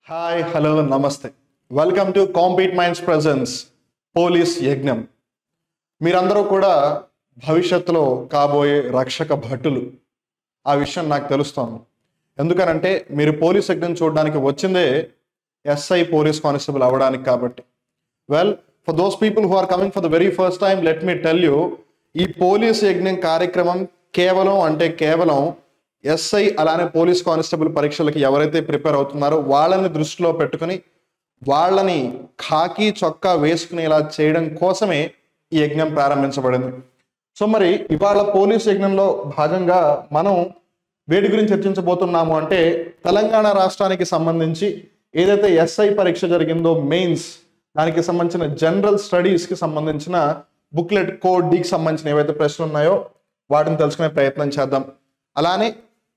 Hi hello నమస్తే welcome to compete minds presence police యజ్ఞం. మీరందరూ కూడా భవిష్యత్తులో కాబోయే రక్షక భటులు. ఆ విషయం నాకు తెలుస్తోంది. ఎందుకనంటే మీరు పోలీస్ యజ్ఞం చూడడానికి వచ్చిందే ఎస్ఐ పోలీస్ కానిస్టేబుల్ అవ్వడానికి కాబట్టి. Well, for those people who are coming for the very first time, let me tell you, ఈ పోలీస్ యజ్ఞం కార్యక్రమం కేవలం ఎస్ఐ అలానే పోలీస్ కానిస్టేబుల్ పరీక్షలకి ఎవరైతే ప్రిపేర్ అవుతున్నారో వాళ్ళని దృష్టిలో పెట్టుకుని వాళ్ళని ఖాకీ చొక్కా వేసుకునేలా చేయడం కోసమే ఈ యజ్ఞం ప్రారంభించబడింది. సో మరి ఇవాళ పోలీస్ యజ్ఞంలో భాగంగా మనం వేటి గురించి చర్చించబోతున్నాము అంటే, తెలంగాణ రాష్ట్రానికి సంబంధించి ఏదైతే ఎస్ఐ పరీక్ష జరిగిందో మెయిన్స్, దానికి సంబంధించిన జనరల్ స్టడీస్కి సంబంధించిన బుక్లెట్ కోడ్ డికి సంబంధించిన ఏవైతే ప్రశ్నలు ఉన్నాయో వాటిని తెలుసుకునే ప్రయత్నం చేద్దాం. అలానే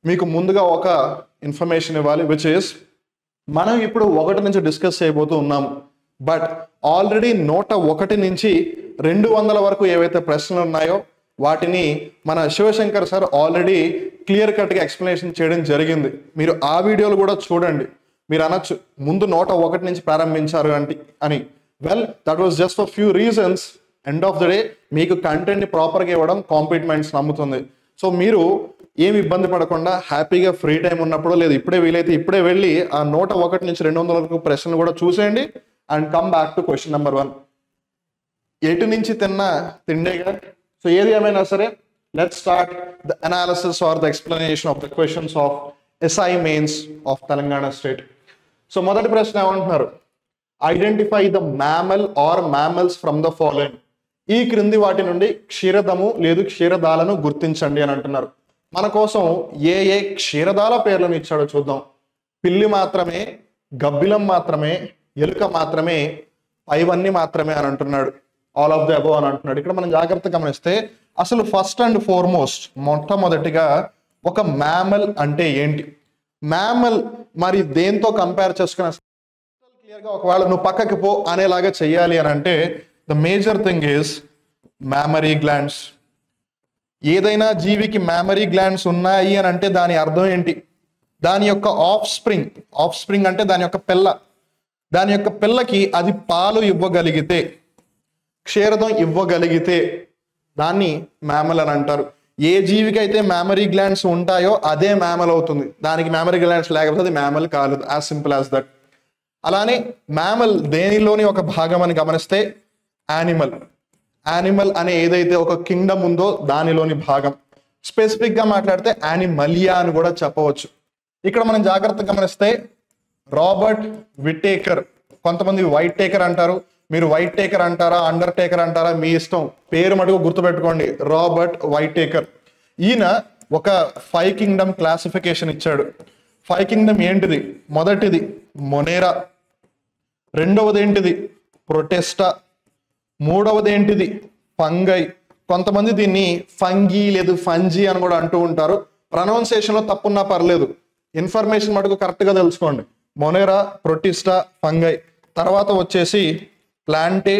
మీకు ముందుగా ఒక ఇన్ఫర్మేషన్ ఇవ్వాలి, విచ్ ఇస్ మనం ఇప్పుడు 1 నుంచి డిస్కస్ చేయబోతూ ఉన్నాము. బట్ ఆల్రెడీ 101 నుంచి 200 వరకు ఏవైతే ప్రశ్నలు ఉన్నాయో వాటిని మన శివశంకర్ సార్ ఆల్రెడీ క్లియర్ కట్గా ఎక్స్ప్లెనేషన్ చేయడం జరిగింది. మీరు ఆ వీడియోలు కూడా చూడండి. మీరు అనొచ్చు ముందు 101 నుంచి ప్రారంభించారు అని. Well, that was just for few reasons. End of the day మీకు కంటెంట్ని ప్రాపర్గా ఇవ్వడం కాంపీట్ మైండ్స్ నమ్ముతుంది. సో మీరు ఏమి ఇబ్బంది పడకుండా హ్యాపీగా ఫ్రీ టైం ఉన్నప్పుడు, లేదు ఇప్పుడే వీలైతే ఇప్పుడే వెళ్ళి ఆ 101 నుంచి 200 వరకు ప్రశ్నలు కూడా చూసేయండి and come back to question number 1. ఎటు నుంచి తిన్నా తిండేగా. సో ఏది ఏమైనా సరే, let's start the analysis or the explanation of the questions of SI mains of Telangana state. So మొదటి ప్రశ్న ఏమంటున్నారు, identify the mammal or mammals from the following. ఈ క్రింది వాటి నుండి క్షీరదము లేదు క్షీరదాలను గుర్తించండి అని అంటున్నారు. మన కోసం ఏ ఏ క్షీరదాల పేర్లను ఇచ్చాడో చూద్దాం. పిల్లి మాత్రమే, గబ్బిలం మాత్రమే, ఎలుక మాత్రమే, పైవన్నీ మాత్రమే అని అంటున్నాడు. ఆల్ ఆఫ్ ద అబోవ్ అని అంటున్నాడు. ఇక్కడ మనం జాగ్రత్తగా గమనిస్తే అసలు ఫస్ట్ అండ్ ఫార్మోస్ట్ మొట్టమొదటిగా ఒక మ్యామల్ అంటే ఏంటి, మ్యామల్ మరి దేంతో కంపేర్ చేసుకున్న క్లియర్గా ఒకవేళ నువ్వు పక్కకి పో అనేలాగా చెయ్యాలి అని అంటే the major thing is mammary glands. ఏదైనా జీవికి మ్యామరీ గ్లాండ్స్ ఉన్నాయి అని అంటే దాని అర్థం ఏంటి, దాని యొక్క ఆఫ్ స్ప్రింగ్ అంటే దాని యొక్క పిల్లకి అది పాలు ఇవ్వగలిగితే, క్షీరదం ఇవ్వగలిగితే దాన్ని మ్యామల్ అని అంటారు. ఏ జీవికి అయితే మ్యామరీ గ్లాండ్స్ ఉంటాయో అదే మ్యామల్ అవుతుంది. దానికి మ్యామరీ గ్లాండ్స్ లేకపోతే అది మ్యామల్ కాలేదు. As simple as that. అలానే మ్యామల్ దేనిలోని ఒక భాగం అని గమనిస్తే యానిమల్ అనే ఏదైతే ఒక కింగ్డమ్ ఉందో దానిలోని భాగం. స్పెసిఫిక్ గా మాట్లాడితే యానిమలియా అని కూడా చెప్పవచ్చు. ఇక్కడ మనం జాగ్రత్తగా గమనిస్తే రాబర్ట్ విటేకర్, కొంతమంది వైట్ టేకర్ అంటారు, మీరు వైట్ టేకర్ అంటారా అండర్ టేకర్ అంటారా మీ ఇష్టం, పేరు మటుకు గుర్తుపెట్టుకోండి, రాబర్ట్ వైట్ టేకర్. ఈయన ఒక 5 కింగ్డమ్ క్లాసిఫికేషన్ ఇచ్చాడు. 5 కింగ్డమ్ ఏంటిది, మొదటిది మొనేరా, రెండవది ఏంటిది ప్రొటెస్టా, మూడవది ఏంటిది ఫంగై. కొంతమంది దీన్ని ఫంగీ లేదు ఫంజీ అని కూడా అంటూ ఉంటారు. ప్రొనౌన్సియేషన్లో తప్పున్నా పర్లేదు, ఇన్ఫర్మేషన్ మటుకు కరెక్ట్గా తెలుసుకోండి. మొనేరా, ప్రొటిస్టా, ఫంగై. తర్వాత వచ్చేసి ప్లాంటే,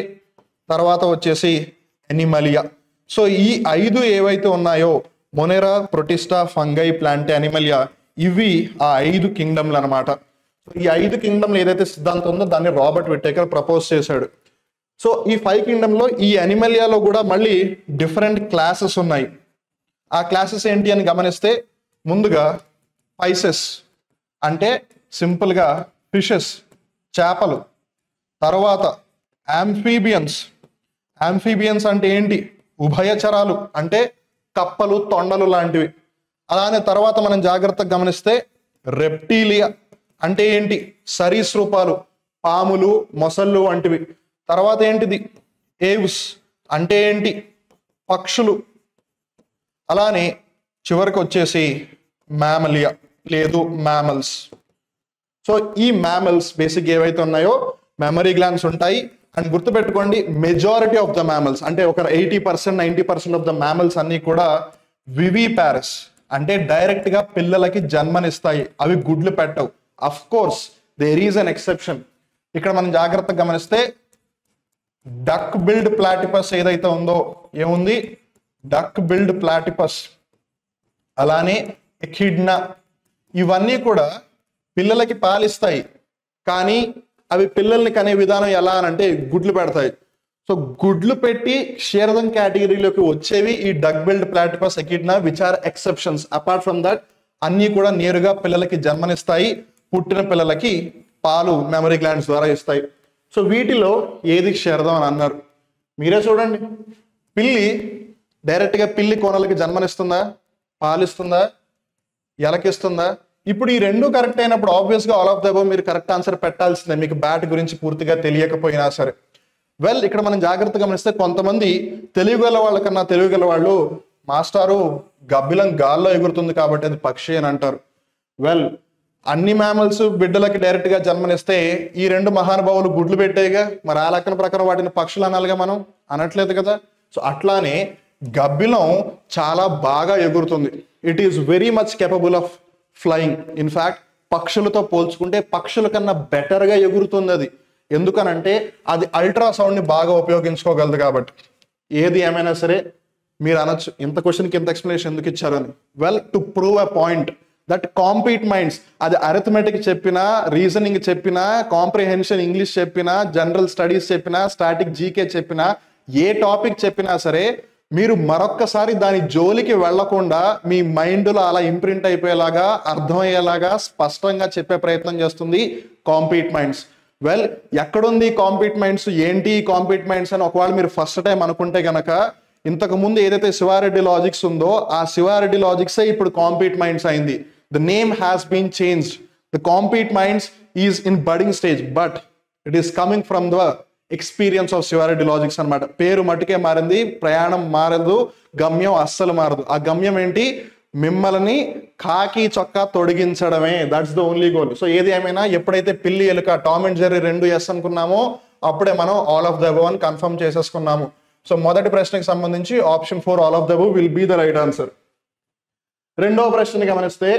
తర్వాత వచ్చేసి ఎనిమలియా. సో ఈ 5 ఏవైతే ఉన్నాయో మొనేరా, ప్రొటిస్టా, ఫంగై, ప్లాంటే, ఎనిమలియా, ఇవి ఆ 5 కింగ్డమ్లు అనమాట. ఈ 5 కింగ్డమ్లు ఏదైతే సిద్ధాంతం ఉందో దాన్ని రాబర్ట్ విటేకర్ ప్రపోజ్ చేశాడు. సో ఈ 5 కింగ్డమ్లో ఈ అనిమలియాలో కూడా మళ్ళీ డిఫరెంట్ క్లాసెస్ ఉన్నాయి. ఆ క్లాసెస్ ఏంటి అని గమనిస్తే ముందుగా పైసెస్ అంటే సింపుల్గా ఫిషెస్, చేపలు. తర్వాత యాంఫీబియన్స్ అంటే ఏంటి, ఉభయచరాలు అంటే కప్పలు, తొండలు లాంటివి. అలానే తర్వాత మనం జాగ్రత్తగా గమనిస్తే రెప్టీలియా అంటే ఏంటి, సరీసృపాలు, పాములు, మొసళ్ళు వంటివి. తర్వాత ఏంటిది ఏవ్స్ అంటే ఏంటి, పక్షులు. అలానే చివరికి వచ్చేసి మ్యామలియా లేదు మ్యామల్స్. సో ఈ మ్యామల్స్ బేసిక్ ఏవైతే ఉన్నాయో మెమరీ గ్లాండ్స్ ఉంటాయి. అండ్ గుర్తుపెట్టుకోండి, మెజారిటీ ఆఫ్ ద మ్యామల్స్ అంటే ఒక 80% 90% ఆఫ్ ద మ్యామల్స్ అన్ని కూడా వివిపారస్ అంటే డైరెక్ట్ గా పిల్లలకి జన్మనిస్తాయి, అవి గుడ్లు పెట్టవు. Of course there is an exception. ఇక్కడ మనం జాగ్రత్తగా గమనిస్తే డక్ బిల్డ్ ప్లాటిపస్ ఏదైతే ఉందో, ఏముంది డక్ బిల్డ్ ప్లాటిపస్, అలానే ఎకిడ్నా, ఇవన్నీ కూడా పిల్లలకి పాలిస్తాయి. కానీ అవి పిల్లల్ని కనే విధానం ఎలా అని అంటే గుడ్లు పెడతాయి. సో గుడ్లు పెట్టి క్షీరదం కేటగిరీలోకి వచ్చేవి ఈ duck billed platypus echidna, which are exceptions. Apart from that అన్ని కూడా నేరుగా పిల్లలకి జన్మనిస్తాయి. పుట్టిన పిల్లలకి పాలు మెమరీ గ్లాండ్స్ ద్వారా ఇస్తాయి. సో వీటిలో ఏది క్షీరదం అని అన్నారు? మీరే చూడండి. పిల్లి డైరెక్ట్గా పిల్లి కోనలకి జన్మనిస్తుందా? పాలిస్తుందా? ఎలకిస్తుందా? ఇప్పుడు ఈ రెండు కరెక్ట్ అయినప్పుడు ఆబ్వియస్గా ఆల్ ఆఫ్ ద అబవ్ మీరు కరెక్ట్ ఆన్సర్ పెట్టాల్సిందే, మీకు బ్యాట్ గురించి పూర్తిగా తెలియకపోయినా సరే. వెల్, ఇక్కడ మనం జాగ్రత్తగా గమనిస్తే కొంతమంది తెలివిగల వాళ్ళకన్నా తెలివిగల వాళ్ళు మాస్టారు గబ్బిలం గాల్లో ఎగురుతుంది కాబట్టి అది పక్షి అని అంటారు. వెల్, అన్ని మ్యామల్స్ బిడ్డలకి డైరెక్ట్గా జన్మనిస్తే ఈ రెండు మహానుభావులు గుడ్లు పెట్టేగా, మరి ఆ లెక్కన ప్రకారం వాటిని పక్షులు అనాలిగా, మనం అనట్లేదు కదా. సో అట్లానే గబ్బిలం చాలా బాగా ఎగురుతుంది. It is very much capable of flying. In fact పక్షులతో పోల్చుకుంటే పక్షుల కన్నా బెటర్గా ఎగురుతుంది అది. ఎందుకనంటే అది అల్ట్రాసౌండ్ని బాగా ఉపయోగించుకోగలదు కాబట్టి. ఏది ఏమైనా సరే మీరు అనొచ్చు, ఇంత క్వశ్చన్కి ఇంత ఎక్స్ప్లెనేషన్ ఎందుకు ఇచ్చారని. Well, to prove a point that compete minds, అది అరిథమెటిక్ చెప్పినా, రీజనింగ్ చెప్పినా, కాంప్రిహెన్షన్ ఇంగ్లీష్ చెప్పినా, జనరల్ స్టడీస్ చెప్పినా, స్టాటిక్ జీకే చెప్పినా, ఏ టాపిక్ చెప్పినా సరే మీరు మరొక్కసారి దాని జోలికి వెళ్లకుండా మీ మైండ్లో అలా ఇంప్రింట్ అయిపోయేలాగా, అర్థమయ్యేలాగా స్పష్టంగా చెప్పే ప్రయత్నం చేస్తుంది కాంపీట్ మైండ్స్. వెల్, ఎక్కడుంది కాంపీట్ మైండ్స్, ఏంటి కాంపీట్ మైండ్స్ అని ఒకవేళ మీరు ఫస్ట్ టైం అనుకుంటే గనక, ఇంతకు ముందు ఏదైతే శివారెడ్డి లాజిక్స్ ఉందో ఆ శివారెడ్డి లాజిక్సే ఇప్పుడు కాంపీట్ మైండ్స్ అయింది. The name has been changed. The compete minds is in budding stage, but it is coming from the experience of Sivareddy logics అనమాట. పేరు మటుకే మారింది, ప్రయాణం మారదు, గమ్యం అస్సలు మారదు. ఆ గమ్యం ఏంటి? మిమ్మల్ని కాకి చొక్కా తొడిగించడమే. That's the only goal. So ఏది ఏమైనా ఎప్పుడైతే పిల్లి ఎలుక టామ్ అండ్ జెర్రీ రెండు ఎస్ అనుకున్నామో అప్పుడే మనం ఆల్ ఆఫ్ ద అబవ్ అని కన్ఫర్మ్ చేసేసుకున్నాము. సో మొదటి ప్రశ్నకి సంబంధించి option 4 all of the above will be the right answer. రెండవ ప్రశ్నని గమనిస్తే,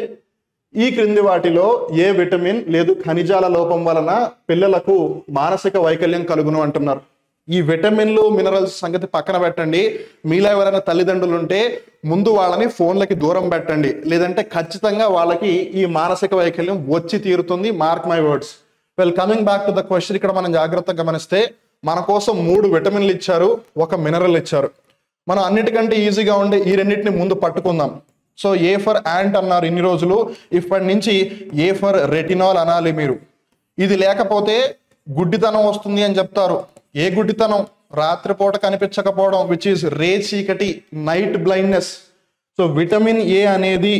ఈ క్రింది వాటిలో ఏ విటమిన్ లేదు ఖనిజాల లోపం వలన పిల్లలకు మానసిక వైకల్యం కలుగును అంటున్నారు. ఈ విటమిన్లు మినరల్స్ సంగతి పక్కన పెట్టండి. మీలో ఎవరైనా తల్లిదండ్రులు ఉంటే ముందు వాళ్ళని ఫోన్లకి దూరం పెట్టండి, లేదంటే ఖచ్చితంగా వాళ్ళకి ఈ మానసిక వైకల్యం వచ్చి తీరుతుంది. Mark my words. Well, coming back to the question, ఇక్కడ మనం జాగ్రత్తగా గమనిస్తే మన కోసం 3 విటమిన్లు ఇచ్చారు, 1 మినరల్ ఇచ్చారు. మనం అన్నిటికంటే ఈజీగా ఉండే ఈ రెండింటిని ముందు పట్టుకుందాం. సో ఏ ఫర్ యాంట్ అన్నారు ఇన్ని రోజులు, ఇప్పటి నుంచి ఏ ఫర్ రెటినాల్ అనాలి మీరు. ఇది లేకపోతే గుడ్డితనం వస్తుంది అని చెప్తారు. ఏ గుడ్డితనం? రాత్రిపూట కనిపించకపోవడం, విచ్ ఈస్ రే చీకటి, night blindness. So vitamin A అనేది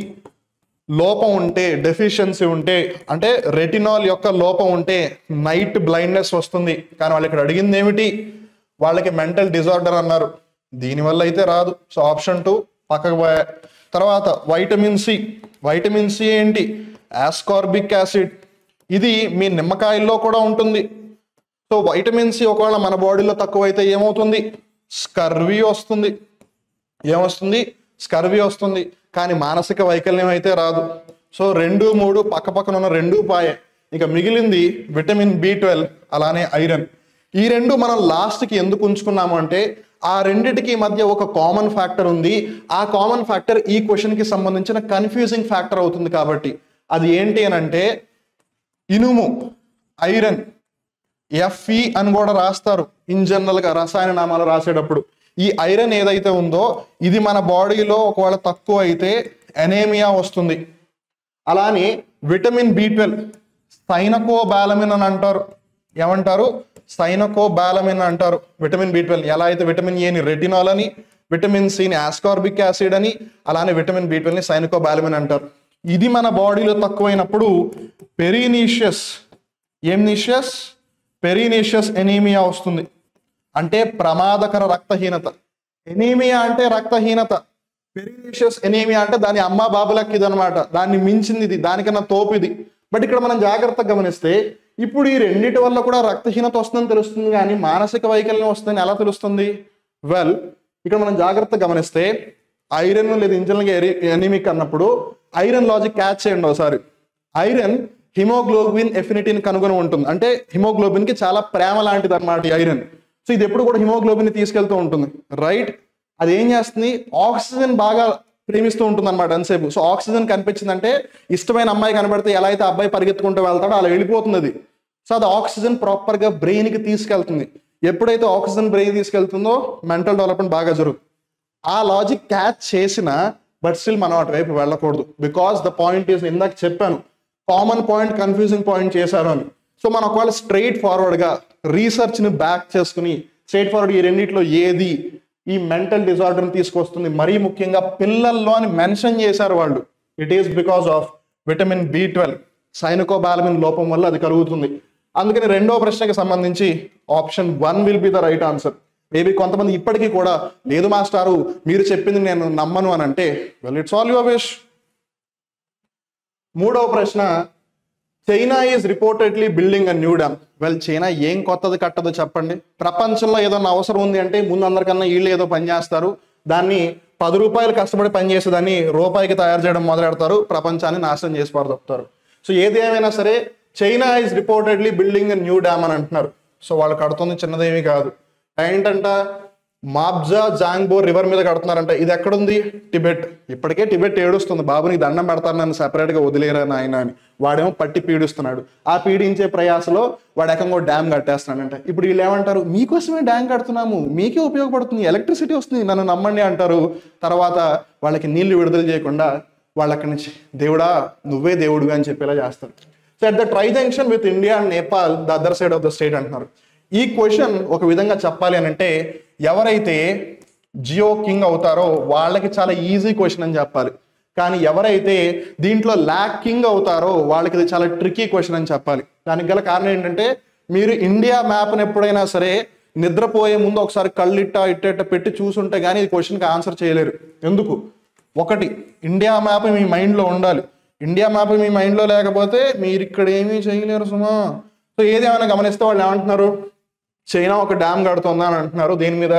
లోపం ఉంటే, డెఫిషియన్సీ ఉంటే, అంటే రెటినాల్ యొక్క లోపం ఉంటే నైట్ బ్లైండ్నెస్ వస్తుంది. కానీ వాళ్ళు ఇక్కడ అడిగింది ఏమిటి? వాళ్ళకి మెంటల్ డిజార్డర్ అన్నారు. దీనివల్ల అయితే రాదు. సో ఆప్షన్ 2 పక్కకు పోయా. తర్వాత వైటమిన్ సి. వైటమిన్ సి ఏంటి? Ascorbic acid. ఇది మీ నిమ్మకాయల్లో కూడా ఉంటుంది. సో వైటమిన్ సి ఒకవేళ మన బాడీలో తక్కువైతే ఏమవుతుంది? స్కర్వీ వస్తుంది. ఏమొస్తుంది? స్కర్వీ వస్తుంది. కానీ మానసిక వైకల్యం అయితే రాదు. సో 2, 3 పక్క పక్కన ఉన్న 2 పాయే. ఇక మిగిలింది విటమిన్ B12 అలానే ఐరన్. ఈ 2 మనం లాస్ట్కి ఎందుకు ఉంచుకున్నాము అంటే ఆ రెండిటికి మధ్య ఒక కామన్ ఫ్యాక్టర్ ఉంది. ఆ కామన్ ఫ్యాక్టర్ ఈ క్వశ్చన్కి సంబంధించిన కన్ఫ్యూజింగ్ ఫ్యాక్టర్ అవుతుంది. కాబట్టి అది ఏంటి అని అంటే ఇనుము, ఐరన్, Fe అని కూడా రాస్తారు ఇన్ జనరల్గా రసాయన నామాలు రాసేటప్పుడు. ఈ ఐరన్ ఏదైతే ఉందో ఇది మన బాడీలో ఒకవేళ తక్కువ అయితే ఎనేమియా వస్తుంది. అలానే విటమిన్ B12 సైనకోబాలమిన్ అని అంటారు. ఏమంటారు? సైనకోబాలమిన్ అంటారు విటమిన్ B12. ఎలా అయితే విటమిన్ ఏని రెటినాల్ అని, విటమిన్ సిని ఆస్కార్బిక్ యాసిడ్ అని, అలానే విటమిన్ B12ని సైనకోబాలమిన్ అంటారు. ఇది మన బాడీలో తక్కువైనప్పుడు పెరీనీషియస్, పెరీనీషియస్ ఎనీమియా వస్తుంది. అంటే ప్రమాదకర రక్తహీనత. ఎనీమియా అంటే రక్తహీనత, పెరీనీషియస్ ఎనీమియా అంటే దాని అమ్మ బాబులకి ఇది అనమాట. దాన్ని మించింది ఇది, దానికన్నా తోపు ఇది. బట్ ఇక్కడ మనం జాగ్రత్తగా గమనిస్తే ఇప్పుడు ఈ రెండిటి వల్ల కూడా రక్తహీనత వస్తుందని తెలుస్తుంది, కానీ మానసిక వైకల్యం వస్తుందని ఎలా తెలుస్తుంది? వెల్, ఇక్కడ మనం జాగ్రత్తగా గమనిస్తే ఐరన్ లేదా ఇంజనల్గా ఎనీమిక్ అన్నప్పుడు ఐరన్ లాజిక్ క్యాచ్ చేయండి ఒకసారి. ఐరన్ హిమోగ్లోబిన్ ఎఫినిటీని కనుగొని ఉంటుంది. అంటే హిమోగ్లోబిన్కి చాలా ప్రేమ లాంటిది అనమాట ఈ ఐరన్. సో ఇది ఎప్పుడు కూడా హిమోగ్లోబిన్ తీసుకెళ్తూ ఉంటుంది, రైట్? అది ఏం చేస్తుంది? ఆక్సిజన్ బాగా ప్రేమిస్తూ ఉంటుంది అనమాట అంతసేపు. సో ఆక్సిజన్ కనిపించిందంటే ఇష్టమైన అమ్మాయి కనబడితే ఎలా అయితే అబ్బాయి పరిగెత్తుకుంటూ వెళ్తాడో అలా వెళ్ళిపోతుంది అది. సో అది ఆక్సిజన్ ప్రాపర్గా బ్రెయిన్కి తీసుకెళ్తుంది. ఎప్పుడైతే ఆక్సిజన్ బ్రెయిన్ తీసుకెళ్తుందో మెంటల్ డెవలప్మెంట్ బాగా జరుగుతుంది. ఆ లాజిక్ క్యాచ్ చేసిన బట్ స్టిల్ మనం అటువైపు వెళ్ళకూడదు. బికాస్ ద పాయింట్ ఈస్, ఇందాక చెప్పాను కామన్ పాయింట్ కన్ఫ్యూజింగ్ పాయింట్ చేశారు అని. సో మనం ఒకవేళ స్ట్రైట్ ఫార్వర్డ్గా రీసెర్చ్ని బ్యాక్ చేసుకుని స్ట్రైట్ ఫార్వర్డ్ ఈ రెండిట్లో ఏది ఈ మెంటల్ డిజార్డర్ని తీసుకొస్తుంది, మరీ ముఖ్యంగా పిల్లల్లో అని మెన్షన్ చేశారు వాళ్ళు, it is because of vitamin B12 cyanocobalamin లోపం వల్ల అది కలుగుతుంది. అందుకని రెండో ప్రశ్నకి సంబంధించి option 1 will be the right answer. Maybe కొంతమంది ఇప్పటికీ కూడా లేదు మాస్టారు మీరు చెప్పింది నేను నమ్మను అని అంటే, well it's all your wish. మూడవ ప్రశ్న, China is reportedly building a new dam. Well China ఏం కొత్తది కట్టదో చెప్పండి. ప్రపంచంలో ఏదన్నా అవసరం ఉంది అంటే ముందు అందరికన్నా వీళ్ళు ఏదో పని చేస్తారు, దాన్ని 10 రూపాయలు కష్టపడి పనిచేసేదాన్ని రూపాయికి తయారు చేయడం మొదలెడతారు, ప్రపంచాన్ని నాశనం చేసి పారదొప్పుతారు. సో ఏది ఏమైనా సరే China is reportedly building a new dam అని అంటున్నారు. సో వాళ్ళు కడుతుంది చిన్నదేమీ కాదు. ఏంటంట, మాబ్జా జాంగ్బో రివర్ మీద కడుతున్నారంట. ఇది ఎక్కడుంది? టిబెట్. ఇప్పటికే టిబెట్ ఏడుస్తుంది, బాబునికి దండం పెడతారు నన్ను సెపరేట్గా వదిలేరా నాయన అని. వాడేమో పట్టి పీడిస్తున్నాడు. ఆ పీడించే ప్రయాసలో వాడు ఏకంగా డ్యామ్ కట్టేస్తున్నాడంట. ఇప్పుడు వీళ్ళు ఏమంటారు, మీకోసమే డ్యామ్ కడుతున్నాము, మీకే ఉపయోగపడుతుంది, ఎలక్ట్రిసిటీ వస్తుంది, నన్ను నమ్మండి అంటారు. తర్వాత వాళ్ళకి నీళ్లు విడుదల చేయకుండా వాళ్ళు అక్కడి నుంచి దేవుడా నువ్వే దేవుడు అని చెప్పేలా చేస్తారు. So at the tri junction with India and Nepal the other side of the state అంటున్నారు. ఈ క్వశ్చన్ ఒక విధంగా చెప్పాలి అని అంటే, ఎవరైతే జియో కింగ్ అవుతారో వాళ్ళకి చాలా ఈజీ క్వశ్చన్ అని చెప్పాలి. కానీ ఎవరైతే దీంట్లో ల్యాక్ కింగ్ అవుతారో వాళ్ళకి ఇది చాలా ట్రికీ క్వశ్చన్ అని చెప్పాలి. దానికి గల కారణం ఏంటంటే, మీరు ఇండియా మ్యాప్ని ఎప్పుడైనా సరే నిద్రపోయే ముందు ఒకసారి కళ్ళిట్ట ఇట్ట పెట్టి చూసుంటే కానీ ఈ క్వశ్చన్కి ఆన్సర్ చేయలేరు. ఎందుకు? ఒకటి, ఇండియా మ్యాప్ మీ మైండ్లో ఉండాలి. ఇండియా మ్యాప్ మీ మైండ్లో లేకపోతే మీరు ఇక్కడ ఏమీ చేయలేరు సుమా. సో ఏదేమైనా గమనిస్తే వాళ్ళు ఏమంటున్నారు, చైనా ఒక డ్యామ్ కడుతుందా అని అంటున్నారు. దీని మీద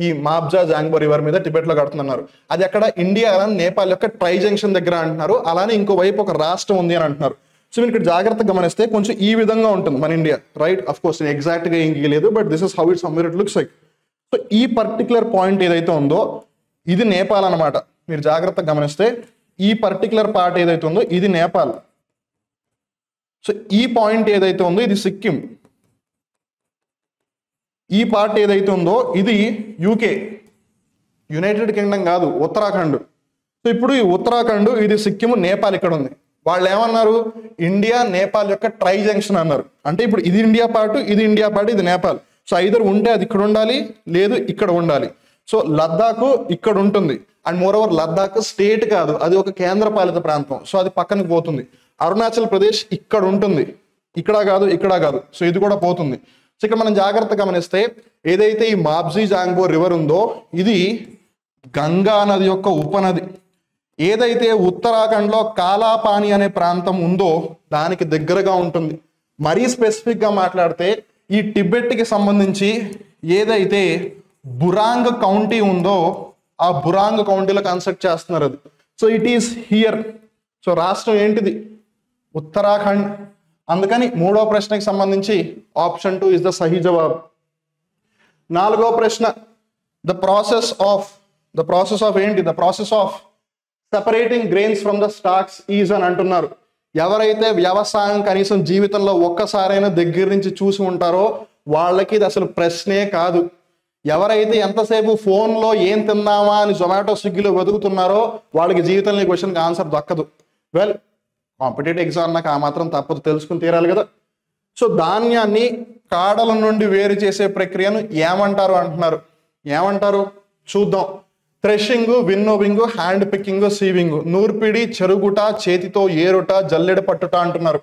ఈ మాబ్జా జాంగ్బో రివర్ మీద టిబెట్లో కడుతున్నారు. అది అక్కడ ఇండియా నేపాల్ యొక్క ట్రై జంక్షన్ దగ్గర అంటున్నారు. అలానే ఇంకోవైపు ఒక రాష్ట్రం ఉంది అని అంటున్నారు. సో మీరు ఇక్కడ జాగ్రత్తగా గమనిస్తే కొంచెం ఈ విధంగా ఉంటుంది మన ఇండియా, రైట్? అఫ్ కోర్స్ నేను ఎగ్జాక్ట్గా ఏం గీయలేదు, but this is how it somewhere it looks like. So ఈ పర్టికులర్ పాయింట్ ఏదైతే ఉందో ఇది నేపాల్ అనమాట. మీరు జాగ్రత్తగా గమనిస్తే ఈ పర్టికులర్ పార్ట్ ఏదైతే ఉందో ఇది నేపాల్. సో ఈ పాయింట్ ఏదైతే ఉందో ఇది సిక్కిం. ఈ పార్ట్ ఏదైతే ఉందో ఇది యూకే, యునైటెడ్ కింగ్డమ్ కాదు, ఉత్తరాఖండ్. సో ఇప్పుడు ఈ ఉత్తరాఖండ్, ఇది సిక్కిం, నేపాల్ ఇక్కడ ఉంది. వాళ్ళు ఏమన్నారు, ఇండియా నేపాల్ యొక్క ట్రై జంక్షన్ అన్నారు. అంటే ఇప్పుడు ఇది ఇండియా పార్ట్, ఇది ఇండియా పార్ట్, ఇది నేపాల్. సో ఐదర్ ఉంటే అది ఇక్కడ ఉండాలి, లేదు ఇక్కడ ఉండాలి. సో లద్దాఖ్ ఇక్కడ ఉంటుంది. And more over Ladakh state కాదు, అది ఒక కేంద్ర పాలిత ప్రాంతం. సో అది పక్కనకి పోతుంది. అరుణాచల్ ప్రదేశ్ ఇక్కడ ఉంటుంది, ఇక్కడ కాదు, ఇక్కడ కాదు. సో ఇది కూడా పోతుంది. సో ఇక్కడ మనం జాగ్రత్తగా గమనిస్తే ఏదైతే ఈ మాబ్జీ జాంగ్బో రివర్ ఉందో ఇది గంగా నది యొక్క ఉపనది. ఏదైతే ఉత్తరాఖండ్లో కాలాపాని అనే ప్రాంతం ఉందో దానికి దగ్గరగా ఉంటుంది. మరీ స్పెసిఫిక్గా మాట్లాడితే ఈ టిబెట్కి సంబంధించి ఏదైతే బురాంగ్ కౌంటీ ఉందో ఆ బురాంగ్ కౌంటీలో కన్స్ట్రక్ట్ చేస్తున్నారు అది. So it is here. So రాష్ట్రం ఏంటిది? ఉత్తరాఖండ్. అందుకని మూడో ప్రశ్నకి సంబంధించి ఆప్షన్ 2 ఇస్ ద సహీ జవాబ్. నాలుగో ప్రశ్న, ద ప్రాసెస్ ఆఫ్ ఏంటి? The process of separating grains from the stocks is అని అంటున్నారు. ఎవరైతే వ్యవసాయం కనీసం జీవితంలో ఒక్కసారైనా దగ్గర నుంచి చూసి ఉంటారో వాళ్ళకి ఇది అసలు ప్రశ్నే కాదు. ఎవరైతే ఎంతసేపు ఫోన్లో ఏం తిన్నామా అని జొమాటో స్విగ్గీలో వెతుకుతున్నారో వాళ్ళకి జీవితంలో ఈ క్వశ్చన్కి ఆన్సర్ దక్కదు. వెల్, కాంపిటేటివ్ ఎగ్జామ్ నాకు ఆ మాత్రం తప్పదు, తెలుసుకుని తీరాలి కదా. సో ధాన్యాన్ని కాడల నుండి వేరు చేసే ప్రక్రియను ఏమంటారు అంటున్నారు. ఏమంటారు చూద్దాం. థ్రెషింగ్, విన్నోవింగ్, హ్యాండ్ పికింగ్, సీవింగ్, నూర్పిడి, చెరుగుట, చేతితో ఏరుట, జల్లెడ పట్టుట అంటున్నారు.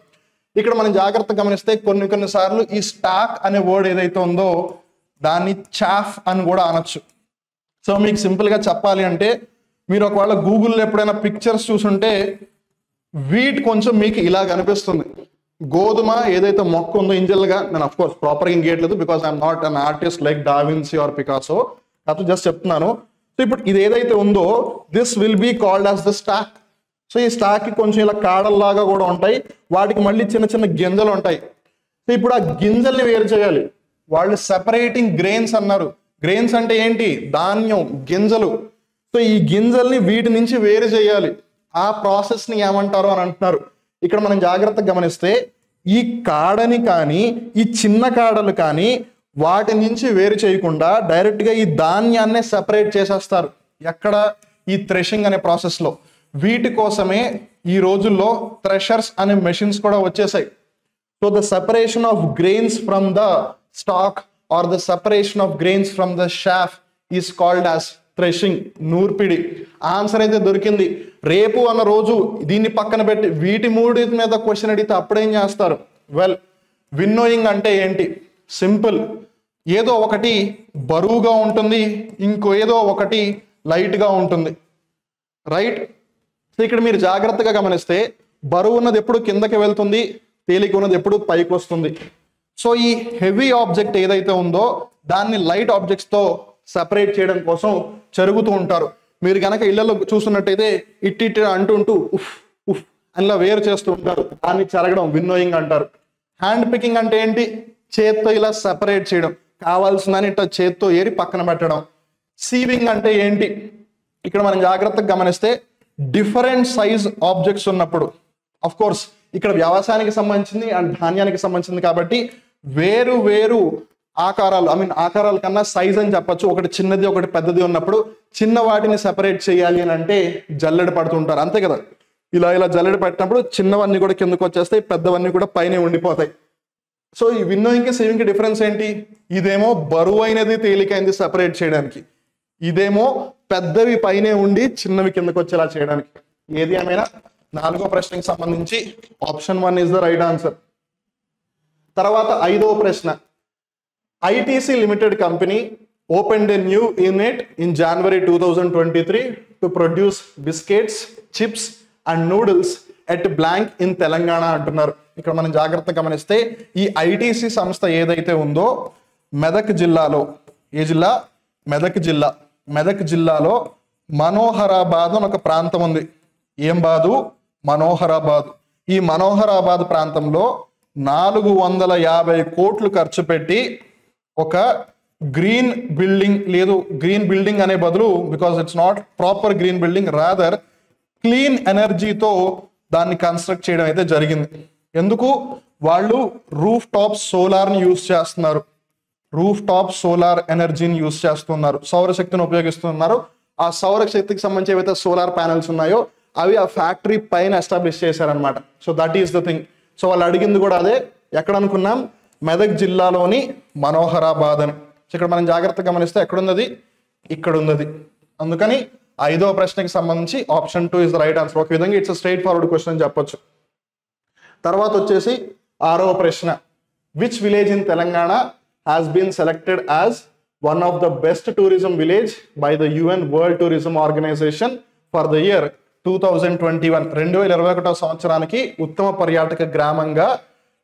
ఇక్కడ మనం జాగ్రత్తగా గమనిస్తే కొన్నిసార్లు ఈ స్టాక్ అనే వర్డ్ ఏదైతే ఉందో దాన్ని చాఫ్ అని కూడా అనొచ్చు. సో మీకు సింపుల్గా చెప్పాలి అంటే మీరు ఒకవేళ గూగుల్లో ఎప్పుడైనా పిక్చర్స్ చూసుంటే వీట్ కొంచెం మీకు ఇలా కనిపిస్తుంది. గోధుమ ఏదైతే మొక్క ఉందో ఇంజల్గా, నేను అఫ్ కోర్స్ ప్రాపర్గా ఇంకేయట్లేదు because I'm not an artist like da Vinci or Picasso, కాకపోతే జస్ట్ చెప్తున్నాను. సో ఇప్పుడు ఇది ఏదైతే ఉందో this will be called as the stack. So ఈ స్టాక్కి కొంచెం ఇలా కాడల్లాగా కూడా ఉంటాయి, వాటికి మళ్ళీ చిన్న చిన్న గింజలు ఉంటాయి. సో ఇప్పుడు ఆ గింజల్ని వేరు చేయాలి. వాళ్ళు సెపరేటింగ్ గ్రెయిన్స్ అన్నారు. గ్రెయిన్స్ అంటే ఏంటి? ధాన్యం, గింజలు. సో ఈ గింజల్ని వీటి నుంచి వేరు చేయాలి. ఆ ప్రాసెస్ని ఏమంటారు అని అంటున్నారు. ఇక్కడ మనం జాగ్రత్తగా గమనిస్తే ఈ కాడని కానీ ఈ చిన్న కాడలు కానీ వాటి నుంచి వేరు చేయకుండా డైరెక్ట్గా ఈ ధాన్యాన్నే సెపరేట్ చేసేస్తారు. ఎక్కడ? ఈ థ్రెషింగ్ అనే ప్రాసెస్లో. వీటి కోసమే ఈ రోజుల్లో థ్రెషర్స్ అనే మెషిన్స్ కూడా వచ్చేసాయి. So the separation of grains from the stack or the separation of grains from the chaff is called as threshing, నూర్పిడి. ఆన్సర్ అయితే దొరికింది. రేపు అన్న రోజు దీన్ని పక్కన పెట్టి వీటి మూడి మీద క్వశ్చన్ అడిగితే అప్పుడేం చేస్తారు? వెల్, విన్నోయింగ్ అంటే ఏంటి? సింపుల్. ఏదో ఒకటి బరువుగా ఉంటుంది, ఇంకో ఏదో ఒకటి లైట్గా ఉంటుంది, రైట్? సో ఇక్కడ మీరు జాగ్రత్తగా గమనిస్తే బరువు ఉన్నది ఎప్పుడు కిందకి వెళ్తుంది, తేలిక ఉన్నది ఎప్పుడు పైకి వస్తుంది. సో ఈ హెవీ ఆబ్జెక్ట్ ఏదైతే ఉందో దాన్ని లైట్ ఆబ్జెక్ట్స్తో సెపరేట్ చేయడం కోసం జరుగుతూ ఉంటారు. మీరు కనుక ఇళ్లలో చూస్తున్నట్టయితే ఇట్టి అంటుంటూ ఉఫ్ ఉఫ్ అలా వేరు చేస్తూ ఉంటారు. దాన్ని చెరగడం విన్నోయింగ్ అంటారు. హ్యాండ్ పికింగ్ అంటే ఏంటి? చేత్తో ఇలా సెపరేట్ చేయడం, కావాల్సిందని ఇట్లా చేత్తో ఏరి పక్కన పెట్టడం. సీవింగ్ అంటే ఏంటి? ఇక్కడ మనం జాగ్రత్తగా గమనిస్తే డిఫరెంట్ సైజ్ ఆబ్జెక్ట్స్ ఉన్నప్పుడు, అఫ్ కోర్స్ ఇక్కడ వ్యవసాయానికి సంబంధించింది అండ్ ధాన్యానికి సంబంధించింది కాబట్టి వేరు వేరు ఆకారాలు, ఆకారాల కన్నా సైజ్ అని చెప్పచ్చు, ఒకటి చిన్నది ఒకటి పెద్దది ఉన్నప్పుడు చిన్న వాటిని సెపరేట్ చేయాలి అని అంటే జల్లెడ పడుతుంటారు, అంతే కదా? ఇలా ఇలా జల్లెడ పెట్టినప్పుడు చిన్నవన్నీ కూడా కిందకు వచ్చేస్తాయి, పెద్దవన్నీ కూడా పైన ఉండిపోతాయి. సో ఈ విన్నోయింగ్కి సేవింగ్కి డిఫరెన్స్ ఏంటి? ఇదేమో బరువు అయినది తేలికైంది సెపరేట్ చేయడానికి, ఇదేమో పెద్దవి పైనే ఉండి చిన్నవి కిందకు వచ్చేలా చేయడానికి. ఏది ఏమైనా 4వ ప్రశ్నకి సంబంధించి option 1 is the right answer. తర్వాత 5వ ప్రశ్న. ITC limited company opened a new unit in January 2023 to produce biscuits, chips and noodles at blank in Telangana అంటున్నారు. ఇక్కడ మనం జాగ్రత్తగా గమనిస్తే ఈ ఐటీసీ సంస్థ ఏదైతే ఉందో మెదక్ జిల్లాలో, ఏ జిల్లా? మెదక్ జిల్లాలో మనోహరాబాద్ అని ఒక ప్రాంతం ఉంది. ఏం బాదు? మనోహరాబాద్. ఈ మనోహరాబాద్ ప్రాంతంలో 450 కోట్లు ఖర్చు పెట్టి ఒక గ్రీన్ బిల్డింగ్, లేదు గ్రీన్ బిల్డింగ్ అనే బదులు, because it's not proper green building, rather clean ఎనర్జీతో దాన్ని కన్స్ట్రక్ట్ చేయడం అయితే జరిగింది. ఎందుకు? వాళ్ళు రూఫ్ టాప్ సోలార్ని యూజ్ చేస్తున్నారు, రూఫ్ టాప్ సోలార్ ఎనర్జీని యూజ్ చేస్తున్నారు, సౌరశక్తిని ఉపయోగిస్తున్నారు. ఆ సౌరశక్తికి సంబంధించి ఏవైతే సోలార్ ప్యానెల్స్ ఉన్నాయో అవి ఆ ఫ్యాక్టరీ పైన ఎస్టాబ్లిష్ చేశారనమాట. So that is the thing. So వాళ్ళు అడిగింది కూడా అదే. ఎక్కడ అనుకున్నాం? మెదక్ జిల్లాలోని మనోహరాబాద్ అని. ఇక్కడ మనం జాగ్రత్తగా గమనిస్తే ఎక్కడున్నది? ఇక్కడ ఉన్నది. అందుకని 5వ ప్రశ్నకి సంబంధించి option 2 is the right answer. ఒక విధంగా ఇట్స్ స్ట్రైట్ ఫార్వర్డ్ క్వశ్చన్ అని చెప్పొచ్చు. తర్వాత వచ్చేసి 6వ ప్రశ్న. Which village in Telangana has been selected as one of the best tourism village by the UN world tourism organisation for the year 2021? 2021 సంవత్సరానికి ఉత్తమ పర్యాటక గ్రామంగా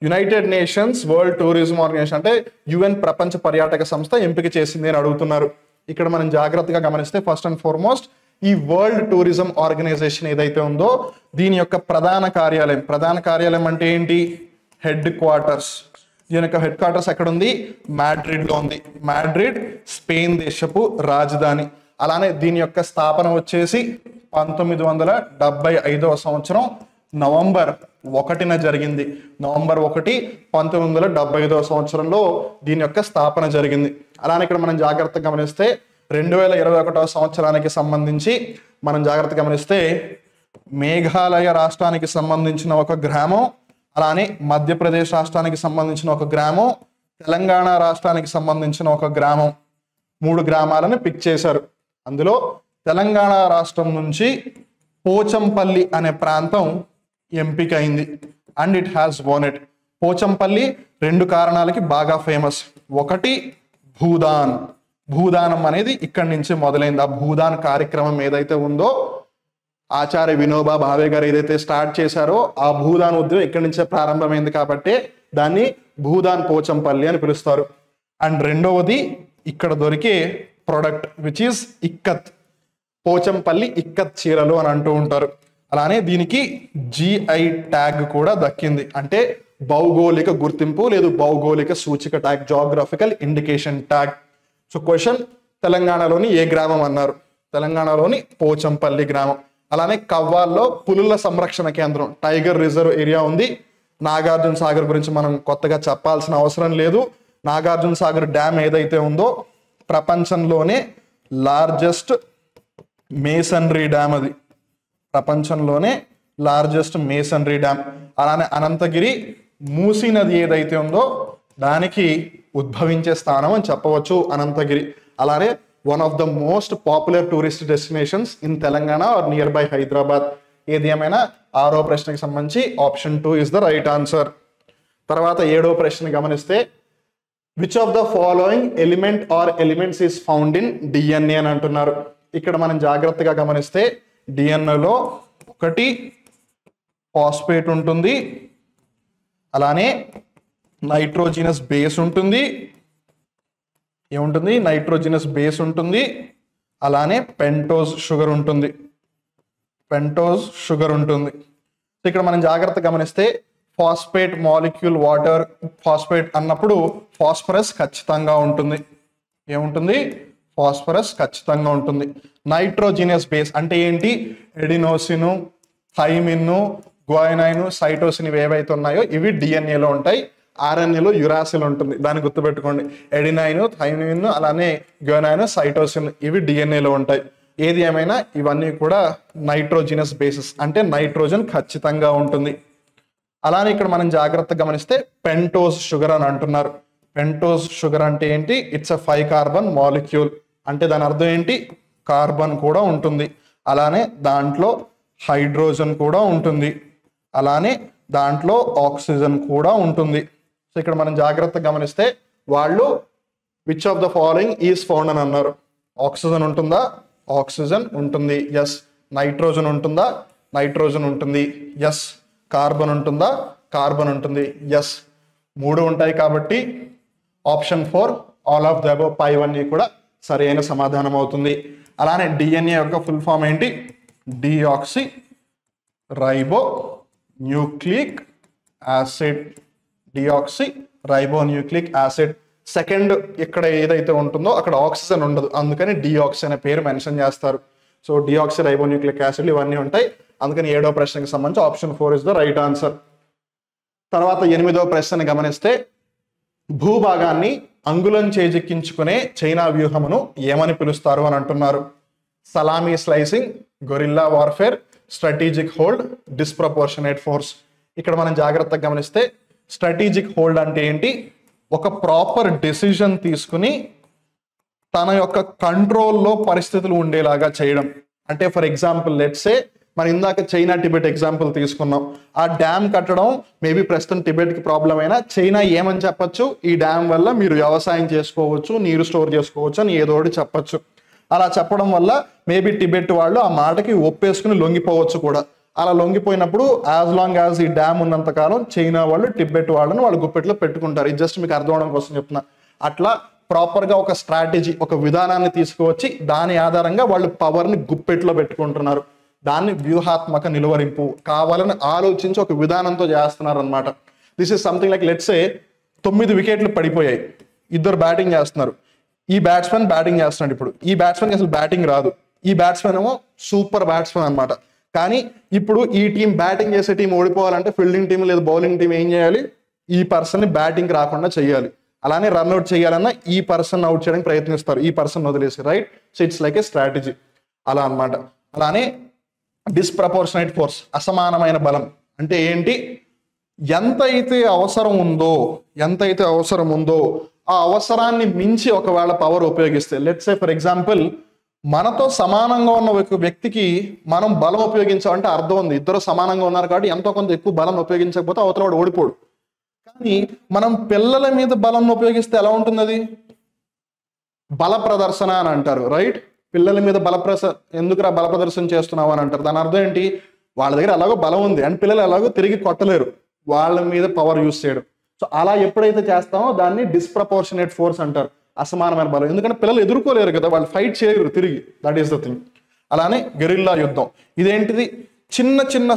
United Nations world tourism organisation అంటే UN ప్రపంచ పర్యాటక సంస్థ ఎంపిక చేసింది అని అడుగుతున్నారు. ఇక్కడ మనం జాగ్రత్తగా గమనిస్తే ఫస్ట్ అండ్ ఫార్మోస్ట్ ఈ వరల్డ్ టూరిజం ఆర్గనైజేషన్ ఏదైతే ఉందో దీని యొక్క ప్రధాన కార్యాలయం అంటే ఏంటి? Head quarters. దీని యొక్క హెడ్ క్వార్టర్స్ ఎక్కడ ఉంది? మాడ్రిడ్లో ఉంది. మాడ్రిడ్ స్పెయిన్ దేశపు రాజధాని. అలానే దీని యొక్క స్థాపన వచ్చేసి 1975వ సంవత్సరం నవంబర్ 1న జరిగింది. నవంబర్ 1, 1975వ సంవత్సరంలో దీని యొక్క స్థాపన జరిగింది. అలానే ఇక్కడ మనం జాగ్రత్తగా గమనిస్తే 2021వ సంవత్సరానికి సంబంధించి మనం జాగ్రత్తగా గమనిస్తే మేఘాలయ రాష్ట్రానికి సంబంధించిన ఒక గ్రామం, అలానే మధ్యప్రదేశ్ రాష్ట్రానికి సంబంధించిన ఒక గ్రామం, తెలంగాణ రాష్ట్రానికి సంబంధించిన ఒక గ్రామం, 3 గ్రామాలను పిక్ చేశారు. అందులో తెలంగాణ రాష్ట్రం నుంచి పోచంపల్లి అనే ప్రాంతం ఎంపిక అయింది. And it has won it. Pochampally 2 కారణాలకి బాగా ఫేమస్. ఒకటి భూదానం అనేది ఇక్కడి నుంచి మొదలైంది. ఆ భూదాన్ కార్యక్రమం ఏదైతే ఉందో ఆచార్య వినోబా భావే గారు ఏదైతే స్టార్ట్ చేశారో ఆ భూదాన్ ఉద్యమం ఇక్కడి నుంచే ప్రారంభమైంది కాబట్టి దాన్ని భూదాన్ పోచంపల్లి అని పిలుస్తారు. అండ్ రెండవది ఇక్కడ దొరికే product which is ikat. Pochampally ikat చీరలు అని అంటూ ఉంటారు. అలానే దీనికి GI ట్యాగ్ కూడా దక్కింది. అంటే భౌగోళిక గుర్తింపు లేదు భౌగోళిక సూచిక tag, geographical indication tag. So question, తెలంగాణలోని ఏ గ్రామం అన్నారు? తెలంగాణలోని పోచంపల్లి గ్రామం. అలానే కవ్వాల్లో పులుల సంరక్షణ కేంద్రం, టైగర్ రిజర్వ్ ఏరియా ఉంది. నాగార్జున సాగర్ గురించి మనం కొత్తగా చెప్పాల్సిన అవసరం లేదు. నాగార్జున సాగర్ డ్యామ్ ఏదైతే ఉందో ప్రపంచంలోనే లార్జెస్ట్ మేసనరీ డ్యామ్, అది ప్రపంచంలోనే లార్జెస్ట్ మేసనరీ డ్యామ్. అలానే అనంతగిరి మూసీ నది ఏదైతే ఉందో దానికి ఉద్భవించే స్థానం అని చెప్పవచ్చు అనంతగిరి. అలానే one of the most popular tourist destinations in Telangana or nearby Hyderabad. ఏది ఏమైనా 6వ ప్రశ్నకి సంబంధించి option 2 is the right answer. తర్వాత 7వ ప్రశ్న గమనిస్తే which of the following element or elements is found in DNA అని అంటున్నారు. ఇక్కడ మనం జాగ్రత్తగా గమనిస్తే డిఎన్ఏలో ఒకటి ఫాస్ఫేట్ ఉంటుంది, అలానే నైట్రోజినస్ బేస్ ఉంటుంది, ఏముంటుంది నైట్రోజినస్ బేస్ ఉంటుంది, అలానే పెంటోజ్ షుగర్ ఉంటుంది, పెంటోజ్ షుగర్ ఉంటుంది. ఇక్కడ మనం జాగ్రత్త గమనిస్తే ఫాస్ఫేట్ మాలిక్యూల్ వాటర్ ఫాస్ఫేట్ అన్నప్పుడు ఫాస్ఫరస్ ఖచ్చితంగా ఉంటుంది. ఏముంటుంది ఫాస్ఫరస్ ఖచ్చితంగా ఉంటుంది. నైట్రోజినస్ బేస్ అంటే ఏంటి, ఎడినోసిన్, థైమిన్, గ్వాయినైన్, సైటోసిన్ ఇవి ఏవైతే ఉన్నాయో ఇవి డిఎన్ఏలో ఉంటాయి. ఆర్ఎన్ఏలో యురాసిల్ ఉంటుంది, దాన్ని గుర్తుపెట్టుకోండి. ఎడినైన్, థైమిన్, అలానే గ్వాయినైన్, సైటోసిన్ ఇవి డిఎన్ఏలో ఉంటాయి. ఏది ఏమైనా ఇవన్నీ కూడా నైట్రోజినస్ బేసెస్ అంటే నైట్రోజన్ ఖచ్చితంగా ఉంటుంది. అలానే ఇక్కడ మనం జాగ్రత్తగా గమనిస్తే పెంటోజ్ షుగర్ అని అంటున్నారు. పెంటోజ్ షుగర్ అంటే ఏంటి, ఇట్స్ అ 5 కార్బన్ మాలిక్యూల్ అంటే దాని అర్థం ఏంటి, కార్బన్ కూడా ఉంటుంది, అలానే దాంట్లో హైడ్రోజన్ కూడా ఉంటుంది, అలానే దాంట్లో ఆక్సిజన్ కూడా ఉంటుంది. సో ఇక్కడ మనం జాగ్రత్తగా గమనిస్తే వాళ్ళు which of the following is found అని అన్నారు. ఆక్సిజన్ ఉంటుందా, ఆక్సిజన్ ఉంటుంది, ఎస్. నైట్రోజన్ ఉంటుందా, నైట్రోజన్ ఉంటుంది, ఎస్. కార్బన్ ఉంటుందా, కార్బన్ ఉంటుంది, ఎస్. 3 ఉంటాయి కాబట్టి option 4 all of the above పైవన్నీ కూడా సరైన సమాధానం అవుతుంది. అలానే డిఎన్ఏ యొక్క ఫుల్ ఫామ్ ఏంటి, deoxyribonucleic acid, deoxyribonucleic acid. Second ఇక్కడ ఏదైతే ఉంటుందో అక్కడ ఆక్సిజన్ ఉండదు, అందుకని డిఆక్సీ అనే పేరు మెన్షన్ చేస్తారు. సో డిఆక్సీ రైబో న్యూక్లిక్ యాసిడ్ ఇవన్నీ ఉంటాయి, అందుకని 7వ ప్రశ్నకి సంబంధించి option 4 is the right answer. తర్వాత 8వ ప్రశ్న గమనిస్తే భూభాగాన్ని అంగుళం చేజిక్కించుకునే చైనా వ్యూహమును ఏమని పిలుస్తారు అని అంటున్నారు. Salami slicing, gorilla warfare, strategic hold, disproportionate force. ఇక్కడ మనం జాగ్రత్తగా గమనిస్తే స్ట్రాటజిక్ హోల్డ్ అంటే ఏంటి, ఒక ప్రాపర్ డెసిజన్ తీసుకుని తన యొక్క కంట్రోల్లో పరిస్థితులు ఉండేలాగా చేయడం. అంటే ఫర్ ఎగ్జాంపుల్ లెట్స్ సే మనం ఇందాక చైనా టిబెట్ ఎగ్జాంపుల్ తీసుకున్నాం. ఆ డ్యామ్ కట్టడం మేబీ ప్రస్తుతం టిబెట్కి ప్రాబ్లం అయినా చైనా ఏమని చెప్పచ్చు, ఈ డ్యామ్ వల్ల మీరు వ్యవసాయం చేసుకోవచ్చు, నీరు స్టోర్ చేసుకోవచ్చు అని ఏదో ఒకటి చెప్పచ్చు. అలా చెప్పడం వల్ల మేబీ టిబెట్ వాళ్ళు ఆ మాటకి ఒప్పేసుకుని లొంగిపోవచ్చు కూడా. అలా లొంగిపోయినప్పుడు యాజ్ లాంగ్ యాజ్ ఈ డ్యామ్ ఉన్నంత కాలం చైనా వాళ్ళు టిబెట్ వాళ్ళని వాళ్ళు గుప్పెట్లో పెట్టుకుంటారు. ఇది జస్ట్ మీకు అర్థం అవడం కోసం చెప్తున్నా. అట్లా ప్రాపర్గా ఒక స్ట్రాటజీ, ఒక విధానాన్ని తీసుకువచ్చి దాని ఆధారంగా వాళ్ళు పవర్ని గుప్పెట్లో పెట్టుకుంటున్నారు. దాన్ని వ్యూహాత్మక నిలువరింపు, కావాలని ఆలోచించి ఒక విధానంతో చేస్తున్నారు అనమాట. This is something like let's say 9 వికెట్లు పడిపోయాయి, ఇద్దరు బ్యాటింగ్ చేస్తున్నారు. ఈ బ్యాట్స్మెన్ బ్యాటింగ్ చేస్తున్నాడు. ఇప్పుడు ఈ బ్యాట్స్మెన్కి అసలు బ్యాటింగ్ రాదు, ఈ బ్యాట్స్మెన్ ఏమో సూపర్ బ్యాట్స్మెన్ అనమాట. కానీ ఇప్పుడు ఈ టీం బ్యాటింగ్ చేసే టీం ఓడిపోవాలంటే ఫీల్డింగ్ టీం లేదా బౌలింగ్ టీం ఏం చేయాలి, ఈ పర్సన్ని బ్యాటింగ్ రాకుండా చేయాలి. అలానే రన్అట్ చేయాలన్నా ఈ పర్సన్ అవుట్ చేయడానికి ప్రయత్నిస్తారు, ఈ పర్సన్ వదిలేసి, right. So it's like A strategy అలా అనమాట. అలానే డిస్ప్రపోర్షనేట్ ఫోర్స్, అసమానమైన బలం అంటే ఏంటి, ఎంతైతే అవసరం ఉందో ఆ అవసరాన్ని మించి ఒకవేళ పవర్ ఉపయోగిస్తే, లెట్స్ సే ఫర్ ఎగ్జాంపుల్ మనతో సమానంగా ఉన్న ఒక వ్యక్తికి మనం బలం ఉపయోగించాలంటే అర్థం ఉంది, ఇద్దరు సమానంగా ఉన్నారు కాబట్టి ఎంతో కొంత ఎక్కువ బలం ఉపయోగించకపోతే అవతల వాడు ఓడిపోడు. కానీ మనం పిల్లల మీద బలం ఉపయోగిస్తే ఎలా ఉంటుంది, అది బల ప్రదర్శన అని అంటారు, రైట్. పిల్లల మీద ఎందుకురా బల ప్రదర్శన చేస్తున్నావు అని అంటారు. దాని అర్థం ఏంటి, వాళ్ళ దగ్గర ఎలాగో బలం ఉంది అండ్ పిల్లలు ఎలాగో తిరిగి కొట్టలేరు, వాళ్ళ మీద పవర్ యూజ్ చేయడం. సో అలా ఎప్పుడైతే చేస్తామో దాన్ని డిస్ప్రపోర్షనేట్ ఫోర్స్ అంటారు, అసమానమైన బలం. ఎందుకంటే పిల్లలు ఎదుర్కోలేరు కదా, వాళ్ళు ఫైట్ చేయలేరు తిరిగి, దట్ ఈస్ ద థింగ్. అలానే గెరిల్లా యుద్ధం, ఇదేంటిది, చిన్న చిన్న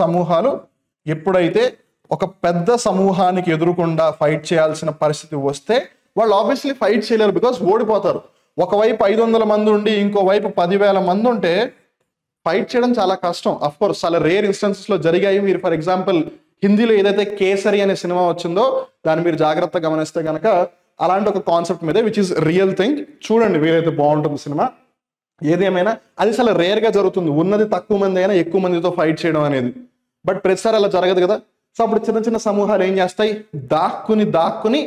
సమూహాలు ఎప్పుడైతే ఒక పెద్ద సమూహానికి ఎదురుకుండా ఫైట్ చేయాల్సిన పరిస్థితి వస్తే వాళ్ళు ఆబ్వియస్లీ ఫైట్ చేయలేరు, బికాస్ ఓడిపోతారు. ఒకవైపు 500 మంది ఉండి ఇంకోవైపు 10,000 మంది ఉంటే ఫైట్ చేయడం చాలా కష్టం. అఫ్ కోర్స్ చాలా రేర్ ఇన్స్టెన్సెస్ లో జరిగాయి. మీరు ఫర్ ఎగ్జాంపుల్ హిందీలో ఏదైతే కేసరి అనే సినిమా వచ్చిందో దాన్ని మీరు జాగ్రత్తగా గమనిస్తే కనుక అలాంటి ఒక కాన్సెప్ట్ మీద విచ్ ఇస్ రియల్ థింగ్ చూడండి, వీలైతే బాగుంటుంది సినిమా. ఏది ఏమైనా అది చాలా రేర్ గా జరుగుతుంది, ఉన్నది తక్కువ మంది అయినా ఎక్కువ మందితో ఫైట్ చేయడం అనేది. బట్ ప్రతిసారి అలా జరగదు కదా. సో అప్పుడు చిన్న చిన్న సమూహాలు ఏం చేస్తాయి, దాక్కుని